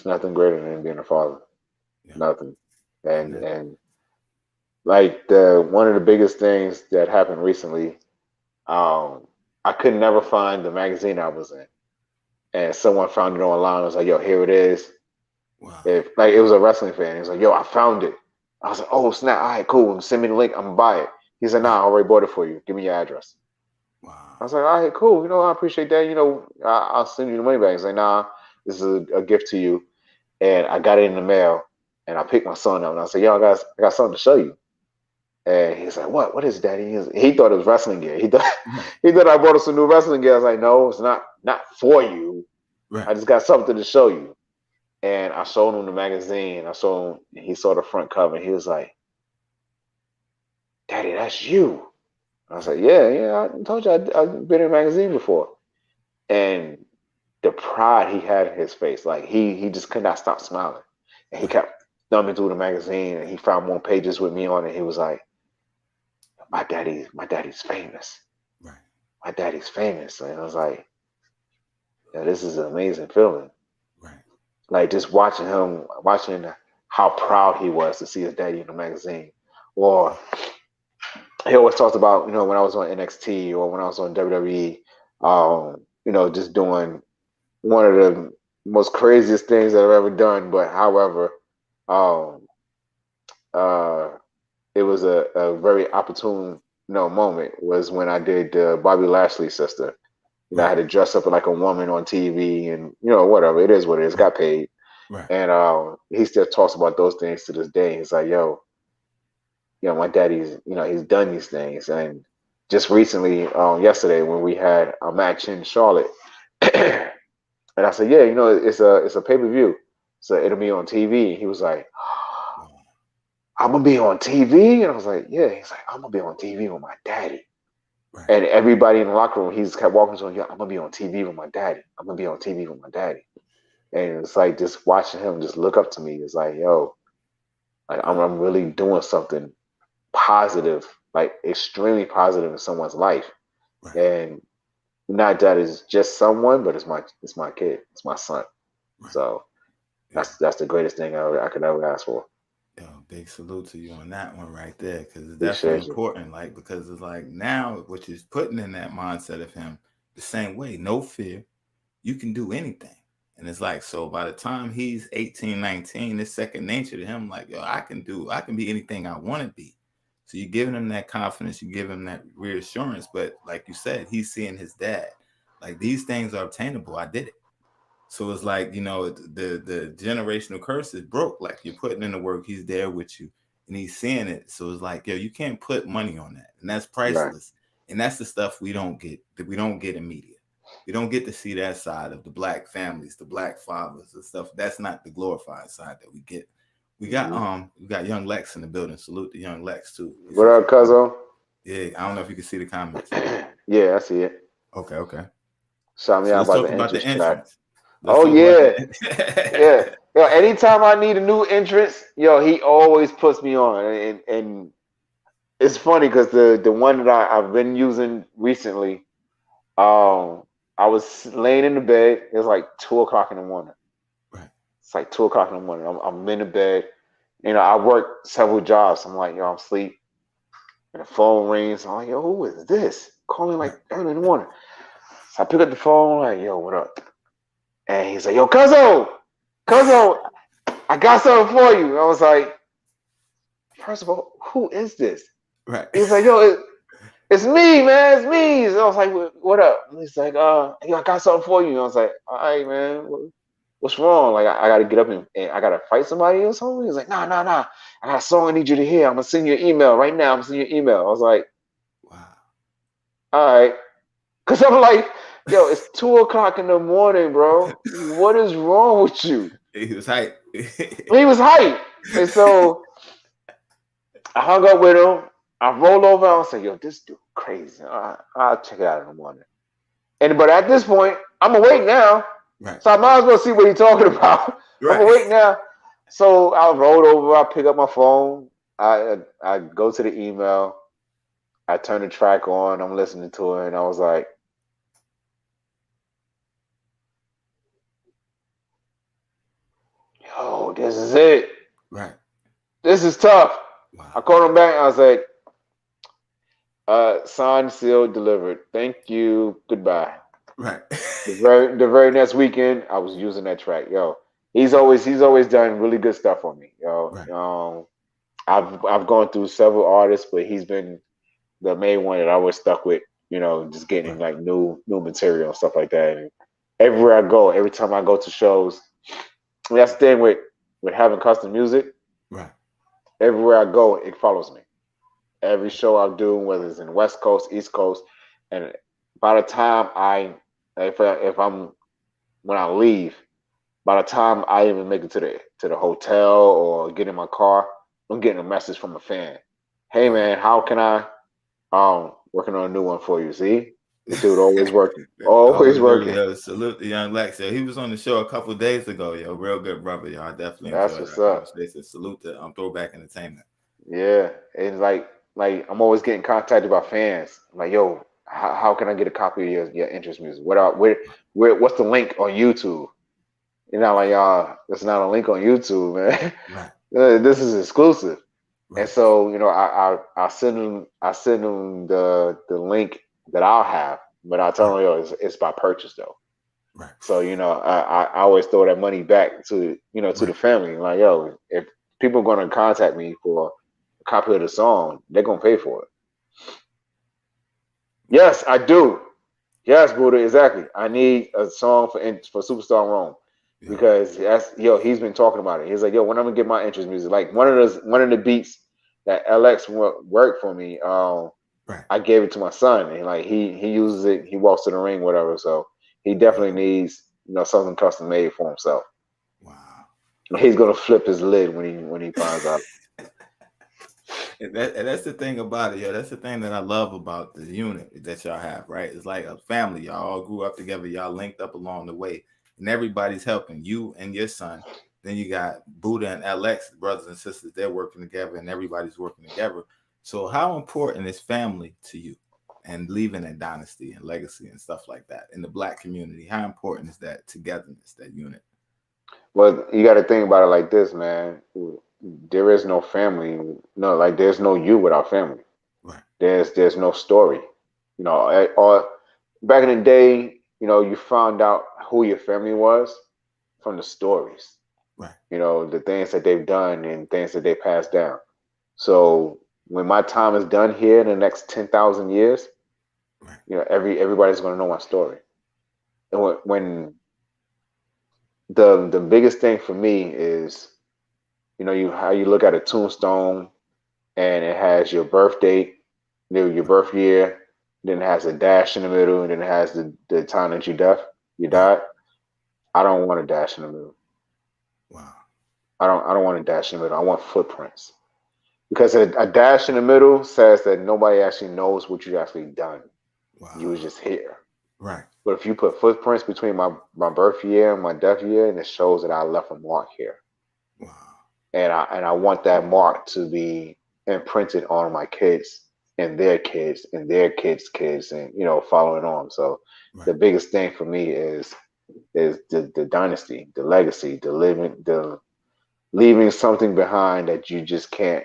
nothing greater than being a father. Yeah. Nothing. And like one of the biggest things that happened recently, I could never find the magazine I was in, and someone found it online. I was like, "Yo, here it is." Wow. It was a wrestling fan. He was like, "Yo, I found it." I was like, "Oh snap! All right, cool. Send me the link. I'm gonna buy it." He said, "Nah, I already bought it for you. Give me your address." Wow. I was like, "All right, cool. I appreciate that. I'll send you the money back." He's like, "Nah, this is a gift to you." And I got it in the mail, and I picked my son up, and I said, "Yo, I got something to show you." And he's like, "What? What is that?" He thought it was wrestling gear. He thought I bought us some new wrestling gear. I was like, "No, it's not for you. Right. I just got something to show you." And I showed him the magazine. He saw the front cover, and he was like, "Daddy, that's you." I was like, "Yeah, I told you I've been in a magazine before." And the pride he had in his face, like he just could not stop smiling. And he kept thumbing through the magazine, and he found more pages with me on it. He was like, my daddy's famous. Right. My daddy's famous. And I was like, yeah, this is an amazing feeling. Right. Like just watching how proud he was to see his daddy in the magazine. Or he always talked about, when I was on NXT or when I was on WWE, just doing one of the most craziest things that I've ever done. But however, it was a very opportune moment was when I did Bobby Lashley's sister. I had to dress up like a woman on TV, and whatever, it is what it is. Got paid. Right. And he still talks about those things to this day. He's like, "Yo, my daddy's he's done these things." And just recently, yesterday when we had a match in Charlotte, and I said, "Yeah, it's a pay-per-view, so it'll be on TV." And he was like, "I'm gonna be on TV?" And I was like, "Yeah." He's like, "I'm gonna be on TV with my daddy." Right. And everybody in the locker room, he just kept walking to him, "Yeah, I'm gonna be on TV with my daddy. I'm gonna be on TV with my daddy." And it's like just watching him just look up to me. It's like, yo, like I'm really doing something positive, like extremely positive in someone's life. Right. And not that it's just someone, but it's my kid, it's my son. Right. So that's the greatest thing I could ever ask for. Yo, big salute to you on that one right there, because it's definitely important. Like, because it's like now what you're putting in that mindset of him the same way, no fear, you can do anything. And it's like, so by the time he's 18, 19, it's second nature to him. Like, yo, I can be anything I want to be. So you're giving him that confidence, you give him that reassurance. But like you said, he's seeing his dad. Like, these things are obtainable. I did it. So it's like, the generational curse is broke. Like, you're putting in the work, he's there with you, and he's seeing it. So it's like, yo, you can't put money on that. And that's priceless. Right. And that's the stuff we don't get immediate. We don't get to see that side of the black families, the black fathers and stuff. That's not the glorified side that we get. We got Young Lex in the building. Salute to Young Lex too. What up, Cuzzo? Yeah, I don't know if you can see the comments. Yeah, I see it. Okay. Shout me out about the entrance. Yeah. Yo, anytime I need a new entrance, he always puts me on. And it's funny because the one that I've been using recently, I was laying in the bed. It was like 2:00 in the morning. Right. It's like 2:00 in the morning. I'm in the bed. I work several jobs. I'm like, I'm asleep. And the phone rings. I'm like, yo, who is this? Calling like early in the morning. So I pick up the phone. I'm like, yo, what up? And he's like, yo, Cuzzo, I got something for you. I was like, first of all, who is this? Right. He's like, yo, it's me, man. It's me. So I was like, what up? And he's like, I got something for you. And I was like, all right, man. What's wrong? Like, I got to get up and I got to fight somebody or something? He's like, nah. I got a song I need you to hear. I'm going to send you an email right now. I was like, wow. All right. Because I'm like, yo, it's 2:00 in the morning, bro. What is wrong with you? He was hyped. He was hyped. And so I hung up with him. I rolled over. I was like, yo, this dude crazy. I'll check it out in the morning. But at this point, I'm awake now. Right. So I might as well see what he's talking about. Right. I'm awake now. So I rolled over. I pick up my phone. I go to the email. I turn the track on. I'm listening to it, and I was like, "Yo, this is it. Right. This is tough." Wow. I called him back. I was like, "Signed, sealed, delivered. Thank you. Goodbye." Right. The very next weekend, I was using that track. Yo, he's always done really good stuff for me. Yo, Right. I've gone through several artists, but he's been the main one that I was stuck with. Just getting like new material and stuff like that. And everywhere I go, every time I go to shows, that's the thing with having custom music. Right. Everywhere I go, it follows me. Every show I do, whether it's in West Coast, East Coast, and by the time if I'm when I leave, by the time I even make it to the hotel or get in my car, I'm getting a message from a fan. Hey man, how can I working on a new one for you? See? The dude always working. Always working. Yo, salute the young Lex. Yo, he was on the show a couple of days ago. Yo, real good brother. Yo, I definitely That's enjoyed what's that up. conversation. Salute to Throwback Entertainment. Yeah. And like I'm always getting contacted by fans. Like, yo, how can I get a copy of your interest music? What's the link on YouTube? Like, there's not a link on YouTube, man. Right. This is exclusive. Right. And so, I send them the link that I'll have, but I tell them, yo, it's by purchase though. Right. So, I always throw that money back to the family. Like, yo, if people are gonna contact me for a copy of the song, they're gonna pay for it. Yes, I do. Yes, Buddha, exactly. I need a song for Superstar Rome. Yeah. Because he's been talking about it. He's like, yo, when I'm gonna get my interest music, like one of the beats that LX worked for me, right. I gave it to my son, and like he uses it, he walks to the ring, whatever. So he definitely needs something custom made for himself. Wow. He's gonna flip his lid when he finds out. And that's the thing about it, yo. That's the thing that I love about the unit that y'all have, right? It's like a family. Y'all all grew up together. Y'all linked up along the way. And everybody's helping you and your son. Then you got Buddha and LX, brothers and sisters. They're working together, and everybody's working together. So, how important is family to you, and leaving a dynasty and legacy and stuff like that in the Black community? How important is that togetherness, that unit? Well, you got to think about it like this, man. There is no family. No, like there's no you without family. Right. There's no story. Or back in the day, you found out who your family was from the stories. Right. The things that they've done and things that they passed down. So when my time is done here in the next 10,000 years, right, everybody's going to know my story. And when the biggest thing for me is, how you look at a tombstone and it has your birth date, your birth year, then it has a dash in the middle, and then it has the time that you died. I don't want a dash in the middle. Wow. I don't want a dash in the middle. I want footprints. Because a dash in the middle says that nobody actually knows what you actually done. Wow. You was just here. Right. But if you put footprints between my birth year and my death year, and it shows that I left a mark here. Wow. And I want that mark to be imprinted on my kids and their kids and their kids' kids, and following on. So right, the biggest thing for me is the dynasty, the legacy, the leaving something behind that you just can't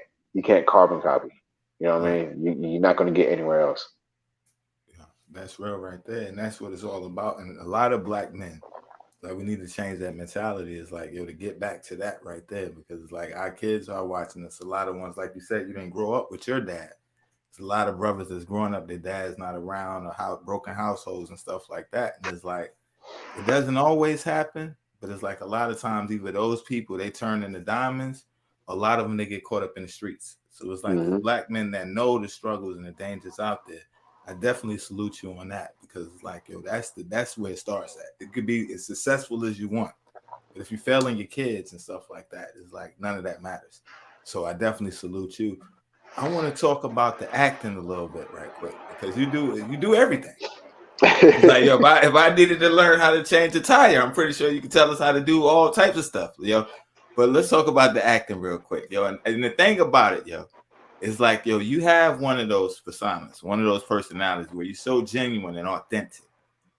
carbon copy. You know what I mean? You're not going to get anywhere else. Yeah, that's real right there, and that's what it's all about. And a lot of Black men, like, we need to change that mentality. It's like, to get back to that right there, because it's like our kids are watching us. A lot of ones, like you said, you didn't grow up with your dad. There's a lot of brothers that's growing up, their dad's not around, or broken households and stuff like that. And it's like, it doesn't always happen, but it's like a lot of times, either those people, they turn into diamonds. A lot of them, they get caught up in the streets. So it's like the Black men that know the struggles and the dangers out there. I definitely salute you on that, because it's like, that's where it starts at. It could be as successful as you want, but if you fail in your kids and stuff like that, it's like none of that matters. So I definitely salute you. I want to talk about the acting a little bit right quick, because you do everything. Like, yo, if I needed to learn how to change a tire, I'm pretty sure you can tell us how to do all types of stuff. Yo, But let's talk about the acting real quick, yo. And the thing about it, yo, is like, yo, you have one of those personas, one of those personalities where you're so genuine and authentic,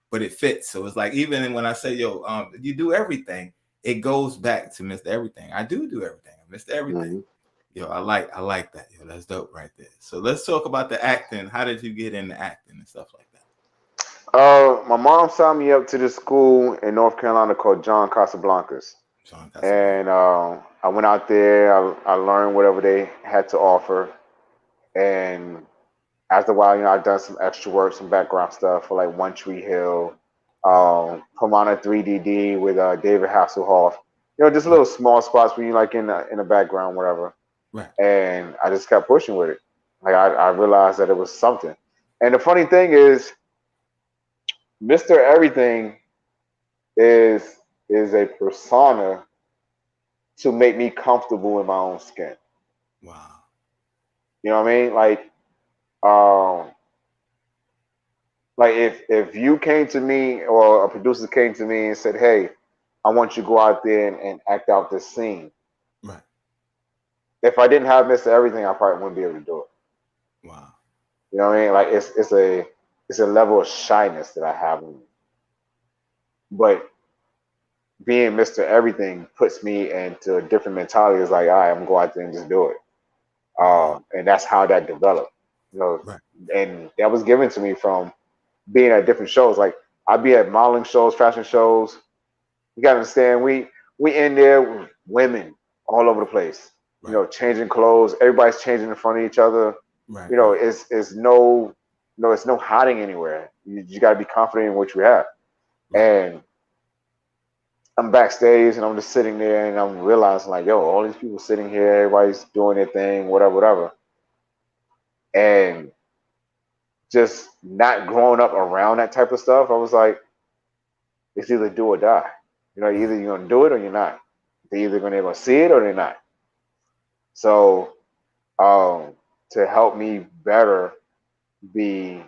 but it fits. So it's like, even when I say, yo, you do everything, it goes back to Mr. Everything. I do everything. Mr. Everything. Mm-hmm. Yo, I like that. Yo, that's dope right there. So let's talk about the acting. How did you get into acting and stuff like that? My mom signed me up to this school in North Carolina called John Casablancas. John And I went out there. I learned whatever they had to offer. And after a while, I've done some extra work, some background stuff for like One Tree Hill, Pomona 3DD with David Hasselhoff. Just little small spots when you like in the background, whatever. Right. And I just kept pushing with it. Like I realized that it was something. And the funny thing is, Mr. Everything is a persona to make me comfortable in my own skin. Wow. You know what I mean? Like if you came to me or a producer came to me and said, "Hey, I want you to go out there and act out this scene." Right. If I didn't have Mr. Everything, I probably wouldn't be able to do it. Wow. You know what I mean? Like it's a level of shyness that I have in me. But being Mr. Everything puts me into a different mentality. It's like, all right, I'm gonna go out there and just do it. And that's how that developed. Right. And that was given to me from being at different shows. Like I'd be at modeling shows, fashion shows. You gotta understand, we in there with women all over the place. Right. Changing clothes. Everybody's changing in front of each other. Right. It's no hiding anywhere. You got to be confident in what you have. Right. And I'm backstage and I'm just sitting there and I'm realizing like, yo, all these people sitting here, everybody's doing their thing, whatever. And just not growing up around that type of stuff, I was like, it's either do or die. Either you're gonna do it or you're not. They're either gonna see it or they're not. So to help me better be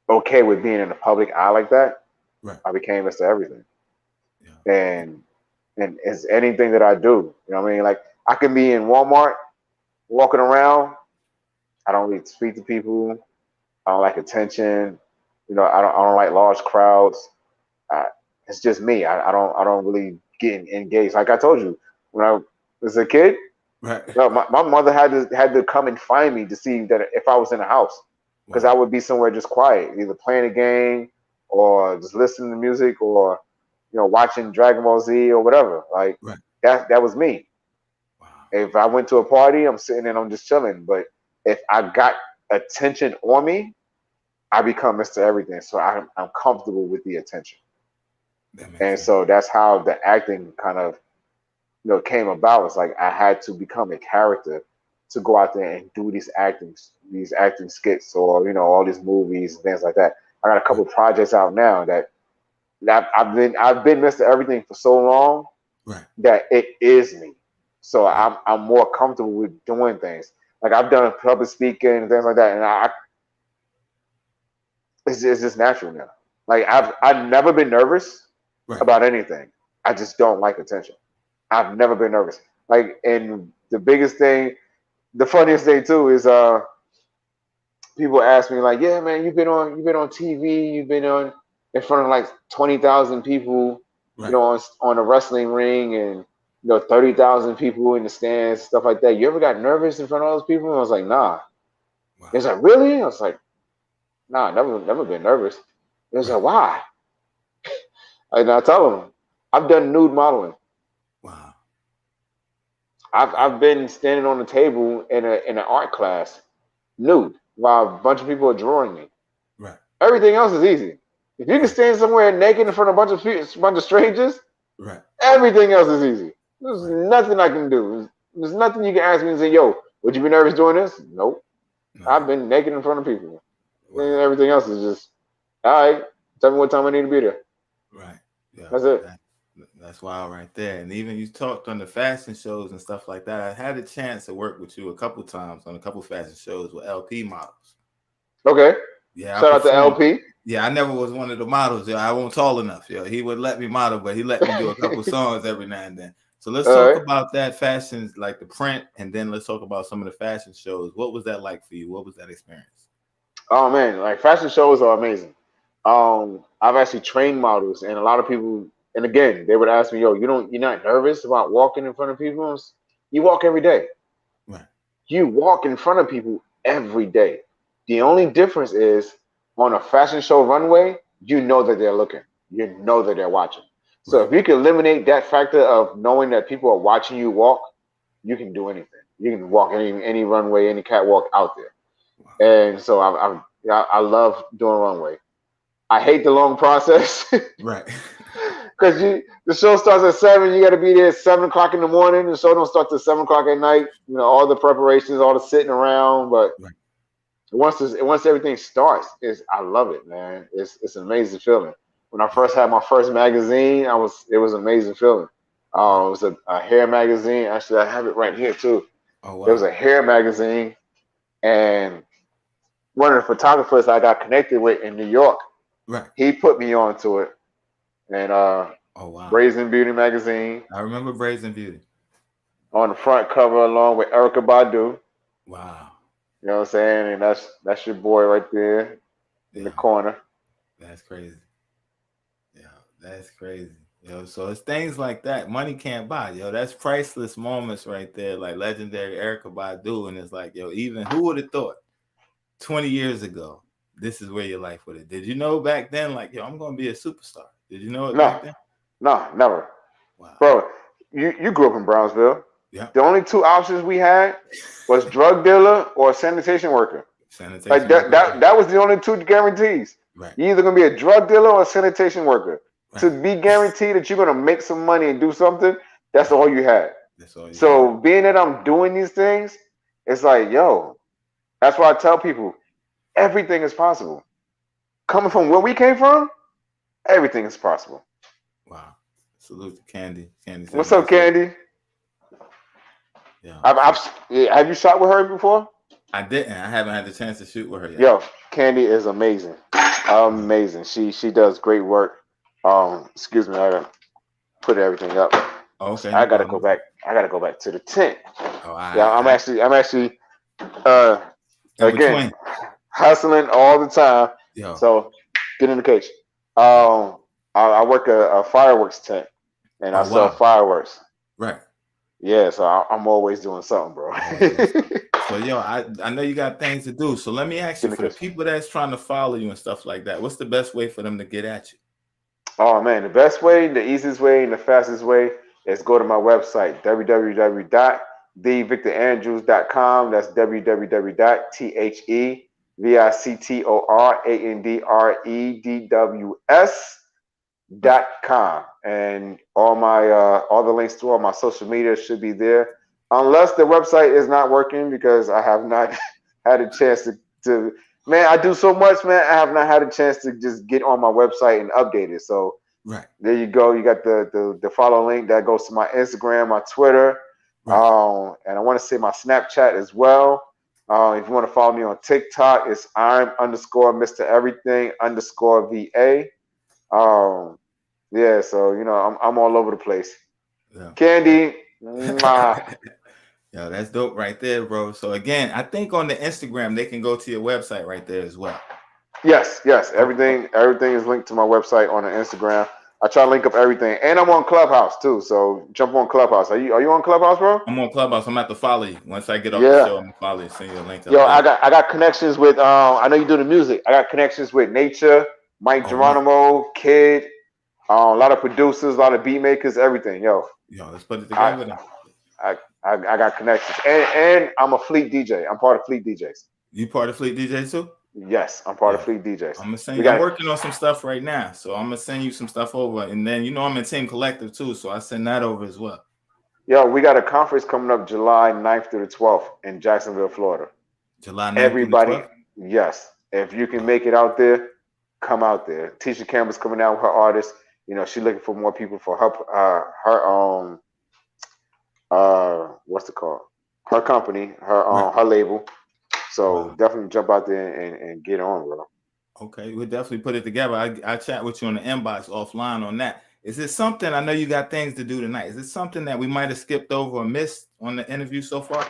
okay with being in the public eye like that, right, I became Mr. Everything. Yeah. And it's anything that I do. You know what I mean? Like I can be in Walmart walking around. I don't really speak to people. I don't like attention. I don't like large crowds. It's just me. I don't really get engaged. Like I told you, when I was a kid, right, my mother had to come and find me to see that if I was in the house, because I would be somewhere just quiet, either playing a game or just listening to music or watching Dragon Ball Z or whatever. Like right, that was me. Wow. If I went to a party, I'm sitting and I'm just chilling. But if I got attention on me, I become Mr. Everything. So I'm comfortable with the attention. And sense. So that's how the acting kind of came about. It's like I had to become a character to go out there and do these acting skits or all these movies and things like that. I got a couple of projects out now that I've been Mr. Everything for so long, right, that it is me. So I'm more comfortable with doing things. Like I've done public speaking and things like that, and it's just natural now. Like I've never been nervous, right, about anything. I just don't like attention. I've never been nervous. Like, and the biggest thing, the funniest thing too is people ask me like, yeah, man, you've been on TV, you've been on in front of like 20,000 people, right, on a wrestling ring, and 30,000 people in the stands, stuff like that. You ever got nervous in front of all those people? And I was like, nah. Wow. It's like, really? I was like, nah, never been nervous. It was like, why? And I tell them, I've done nude modeling. Wow. I've been standing on the table in an art class, nude, while a bunch of people are drawing me. Right. Everything else is easy. If you can stand somewhere naked in front of a bunch of strangers, right, everything else is easy. There's nothing I can do. There's nothing you can ask me and say, yo, would you be nervous doing this? Nope. No. I've been naked in front of people. Wow. And everything else is just, all right, tell me what time I need to be there. Right. Yeah. That's it. That's wild right there. And even you talked on the fashion shows and stuff like that. I had a chance to work with you a couple times on a couple fashion shows with LP models. Okay. Yeah. Shout out to LP. Yeah, I never was one of the models. Yo. I wasn't tall enough. Yo. He would let me model, but he let me do a couple songs every now and then. So let's All talk right. about that fashion, like the print, and then let's talk about some of the fashion shows. What was that like for you? What was that experience? Oh man, like fashion shows are amazing. I've actually trained models, and a lot of people, and again, they would ask me, "Yo, you're not nervous about walking in front of people? You walk every day. Right. You walk in front of people every day. The only difference is on a fashion show runway, you know that they're looking. You know that they're watching. So Right. if you can eliminate that factor of knowing that people are watching you walk, you can do anything. You can walk any runway, any catwalk out there. Wow. And so I love doing runway. I hate the long process Right. because the show starts at 7. You got to be there at 7 o'clock in the morning. The show don't start till 7 o'clock at night. You know all the preparations, all the sitting around. But Right. once everything starts, I love it, man. It's an amazing feeling. When I first had my first magazine, it was an amazing feeling. It was a hair magazine. Actually, I have it right here too. Oh It was wow. a hair magazine, and one of the photographers I got connected with in New York, Right. he put me onto it. And Oh wow. Brazen Beauty magazine I remember Brazen Beauty. on the front cover along with Erica Badu. Wow. You know what I'm saying? And that's your boy right there in the Yeah, corner. that's crazy. Yeah, that's crazy. Yo, so it's things like that. Money can't buy. Yo, that's priceless moments right there. Like legendary Erica Badu. And it's like, yo, even who would have thought 20 years ago, this is where your life would have. Did you know back then, like, yo, I'm gonna be a superstar? Did you know it No, back then? no, never. Wow. Bro, you grew up in Brownsville. Yeah. The only two options we had was drug dealer or sanitation worker. Like Sanitation workers. that was the only two guarantees. Right. You're either gonna be a drug dealer or a sanitation worker. To Right. be guaranteed that you're gonna make some money and do something, that's all you had. That's all you So had. being that I'm doing these things, it's like, yo, that's why I tell people everything is possible. Coming from where we came from, everything is possible. Wow. Salute to Candy. Candy said What's up, nice work. Candy? Yeah. Have you shot with her before? I didn't. I haven't had the chance to shoot with her yet. Yo, Candy is amazing. Amazing. She does great work. Excuse me, I gotta put everything up. Oh, okay. I No gotta go problem. back. I gotta go back to the tent. Oh, Yeah, I'm actually number again 20. hustling all the time. Yo. So get in the cage. I work a fireworks tent and I Oh, sell wow. fireworks. Right. Yeah, so I'm always doing something, bro. Always doing something. So, yo, I know you got things to do. So let me ask you, Get in for the the cage. people that's trying to follow you and stuff like that, what's the best way for them to get at you? Oh man, the best way, the easiest way, and the fastest way is go to my website, www.thevictorandrews.com. That's www.thevictorandrews.com. And all the links to all my social media should be there. Unless the website is not working because I have not had a chance to man, I do so much, man. I have not had a chance to just get on my website and update it. So Right. there you go. You got the follow link that goes to my Instagram, my Twitter, Right. and I want to say my Snapchat as well. If you want to follow me on TikTok, it's I'm_Mr. Everything _VA. Yeah, so I'm all over the place. Yeah. Candy, mwah. Yo, that's dope right there, bro. So again, I think on the Instagram they can go to your website right there as well. Yes. Oh, Everything is linked to my website on the Instagram. I try to link up everything, and I'm on Clubhouse too. So jump on Clubhouse. Are you on Clubhouse, bro? I'm on Clubhouse. I'm gonna have to follow you. Once I get off the Yeah. show, I'm gonna follow you, send you a link Yo, up there. I got connections with I know you do the music. I got connections with Nature, Mike Oh, Geronimo, Kid, a lot of producers, a lot of beat makers, everything. Yo, let's put it together then. I got connections, and I'm a Fleet DJ. I'm part of Fleet DJs. You part of Fleet DJ too? Yes, I'm part of Yeah. Fleet DJs. I'm gonna send We you. I'm got working on some stuff right now, so I'm gonna send you some stuff over, and then I'm in Team Collective too, so I send that over as well. we got a conference coming up July 9th through the 12th in Jacksonville, Florida. July 9th Everybody, through the 12th? yes, if you can make it out there, come out there. Tisha Campbell's coming out with her artist. She's looking for more people for her what's it called? Her company, her Right. her label. So Wow. definitely jump out there and get on, bro. Okay, we'll definitely put it together. I chat with you on the inbox offline on that. Is it something, I know you got things to do tonight. Is it something that we might have skipped over or missed on the interview so far?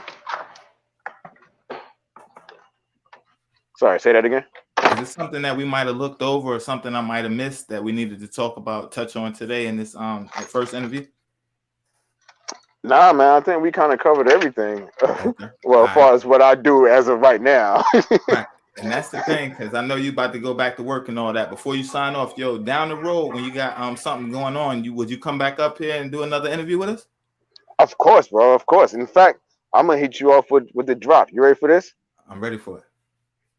Sorry, say that again. Is it something that we might have looked over or something I might have missed that we needed to talk about, touch on today in this first interview? Nah, man, I think we kind of covered everything. Okay. Well, as far as what I do as of right now. Right. And that's the thing, because I know you about to go back to work and all that. Before you sign off, yo, down the road when you got something going on, would you come back up here and do another interview with us? Of course, bro. Of course. In fact, I'm gonna hit you off with the drop. You ready for this? I'm ready for it.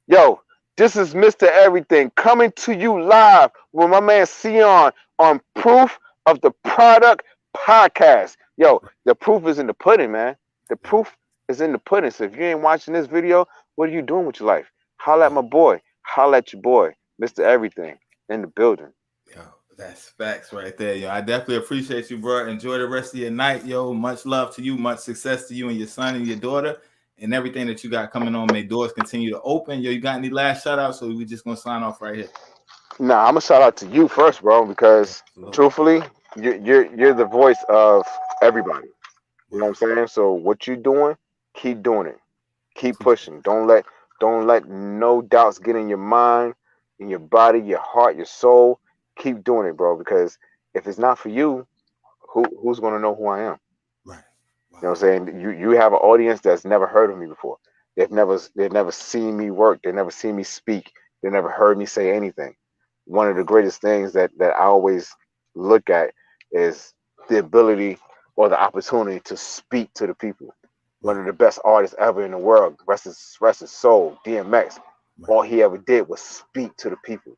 Yo, this is Mr. Everything coming to you live with my man Sion on Proof of the Product podcast. Yo, the proof is in the pudding, man. The proof is in the pudding. So if you ain't watching this video, what are you doing with your life? Holla at my boy. Holla at your boy, Mr. Everything, in the building. Yo, that's facts right there, yo. I definitely appreciate you, bro. Enjoy the rest of your night, yo. Much love to you, much success to you and your son and your daughter, and everything that you got coming on. May doors continue to open. Yo, you got any last shout outs? So we just gonna sign off right here. Nah, I'm gonna shout out to you first, bro, because truthfully, you're the voice of everybody. You know what I'm saying? So what you doing, keep doing it. Keep pushing. Don't let no doubts get in your mind, in your body, your heart, your soul. Keep doing it, bro, because if it's not for you, who's gonna know who I am? Right. You know what I'm saying? You have an audience that's never heard of me before. They've never seen me work. They've never seen me speak. They never heard me say anything. One of the greatest things that I always look at is the ability or the opportunity to speak to the people. One of the best artists ever in the world, rest his soul, DMX. Right. All he ever did was speak to the people.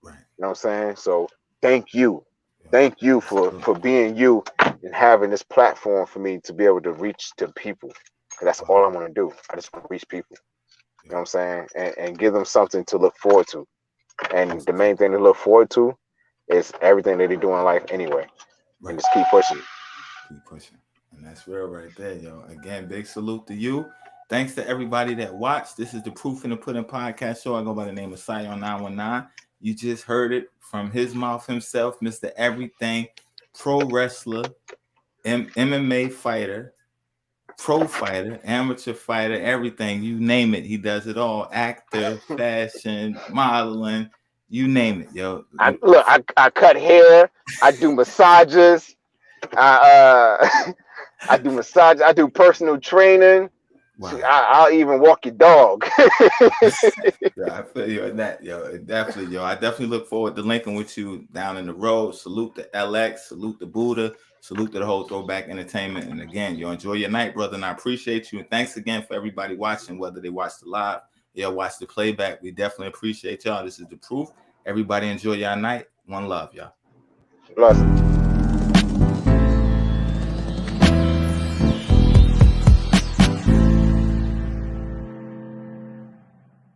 Right. You know what I'm saying? So thank you. Thank you for being you and having this platform for me to be able to reach to people. 'Cause that's all I want to do. I just want to reach people. You know what I'm saying? And give them something to look forward to. And the main thing to look forward to is everything that they do in life anyway. Right. And just keep pushing. Keep pushing. And that's real right there, yo. Again, big salute to you. Thanks to everybody that watched. This is the Proof in the Pudding podcast show. I go by the name of Sion 919. You just heard it from his mouth himself, Mr. Everything, pro wrestler, MMA fighter, pro fighter, amateur fighter, everything. You name it, he does it all. Actor, fashion, modeling, you name it, yo. I cut hair. I do massages. I do massage. I do personal training. Wow. I'll even walk your dog. Yeah, I feel you on that, yo. Definitely, yo. I definitely look forward to linking with you down in the road. Salute to LX, salute to Buddha, salute to the whole Throwback Entertainment. And again, yo, enjoy your night, brother. And I appreciate you. And thanks again for everybody watching, whether they watch the live, watch the playback. We definitely appreciate y'all. This is the Proof. Everybody enjoy your night. One love, y'all. Blessings.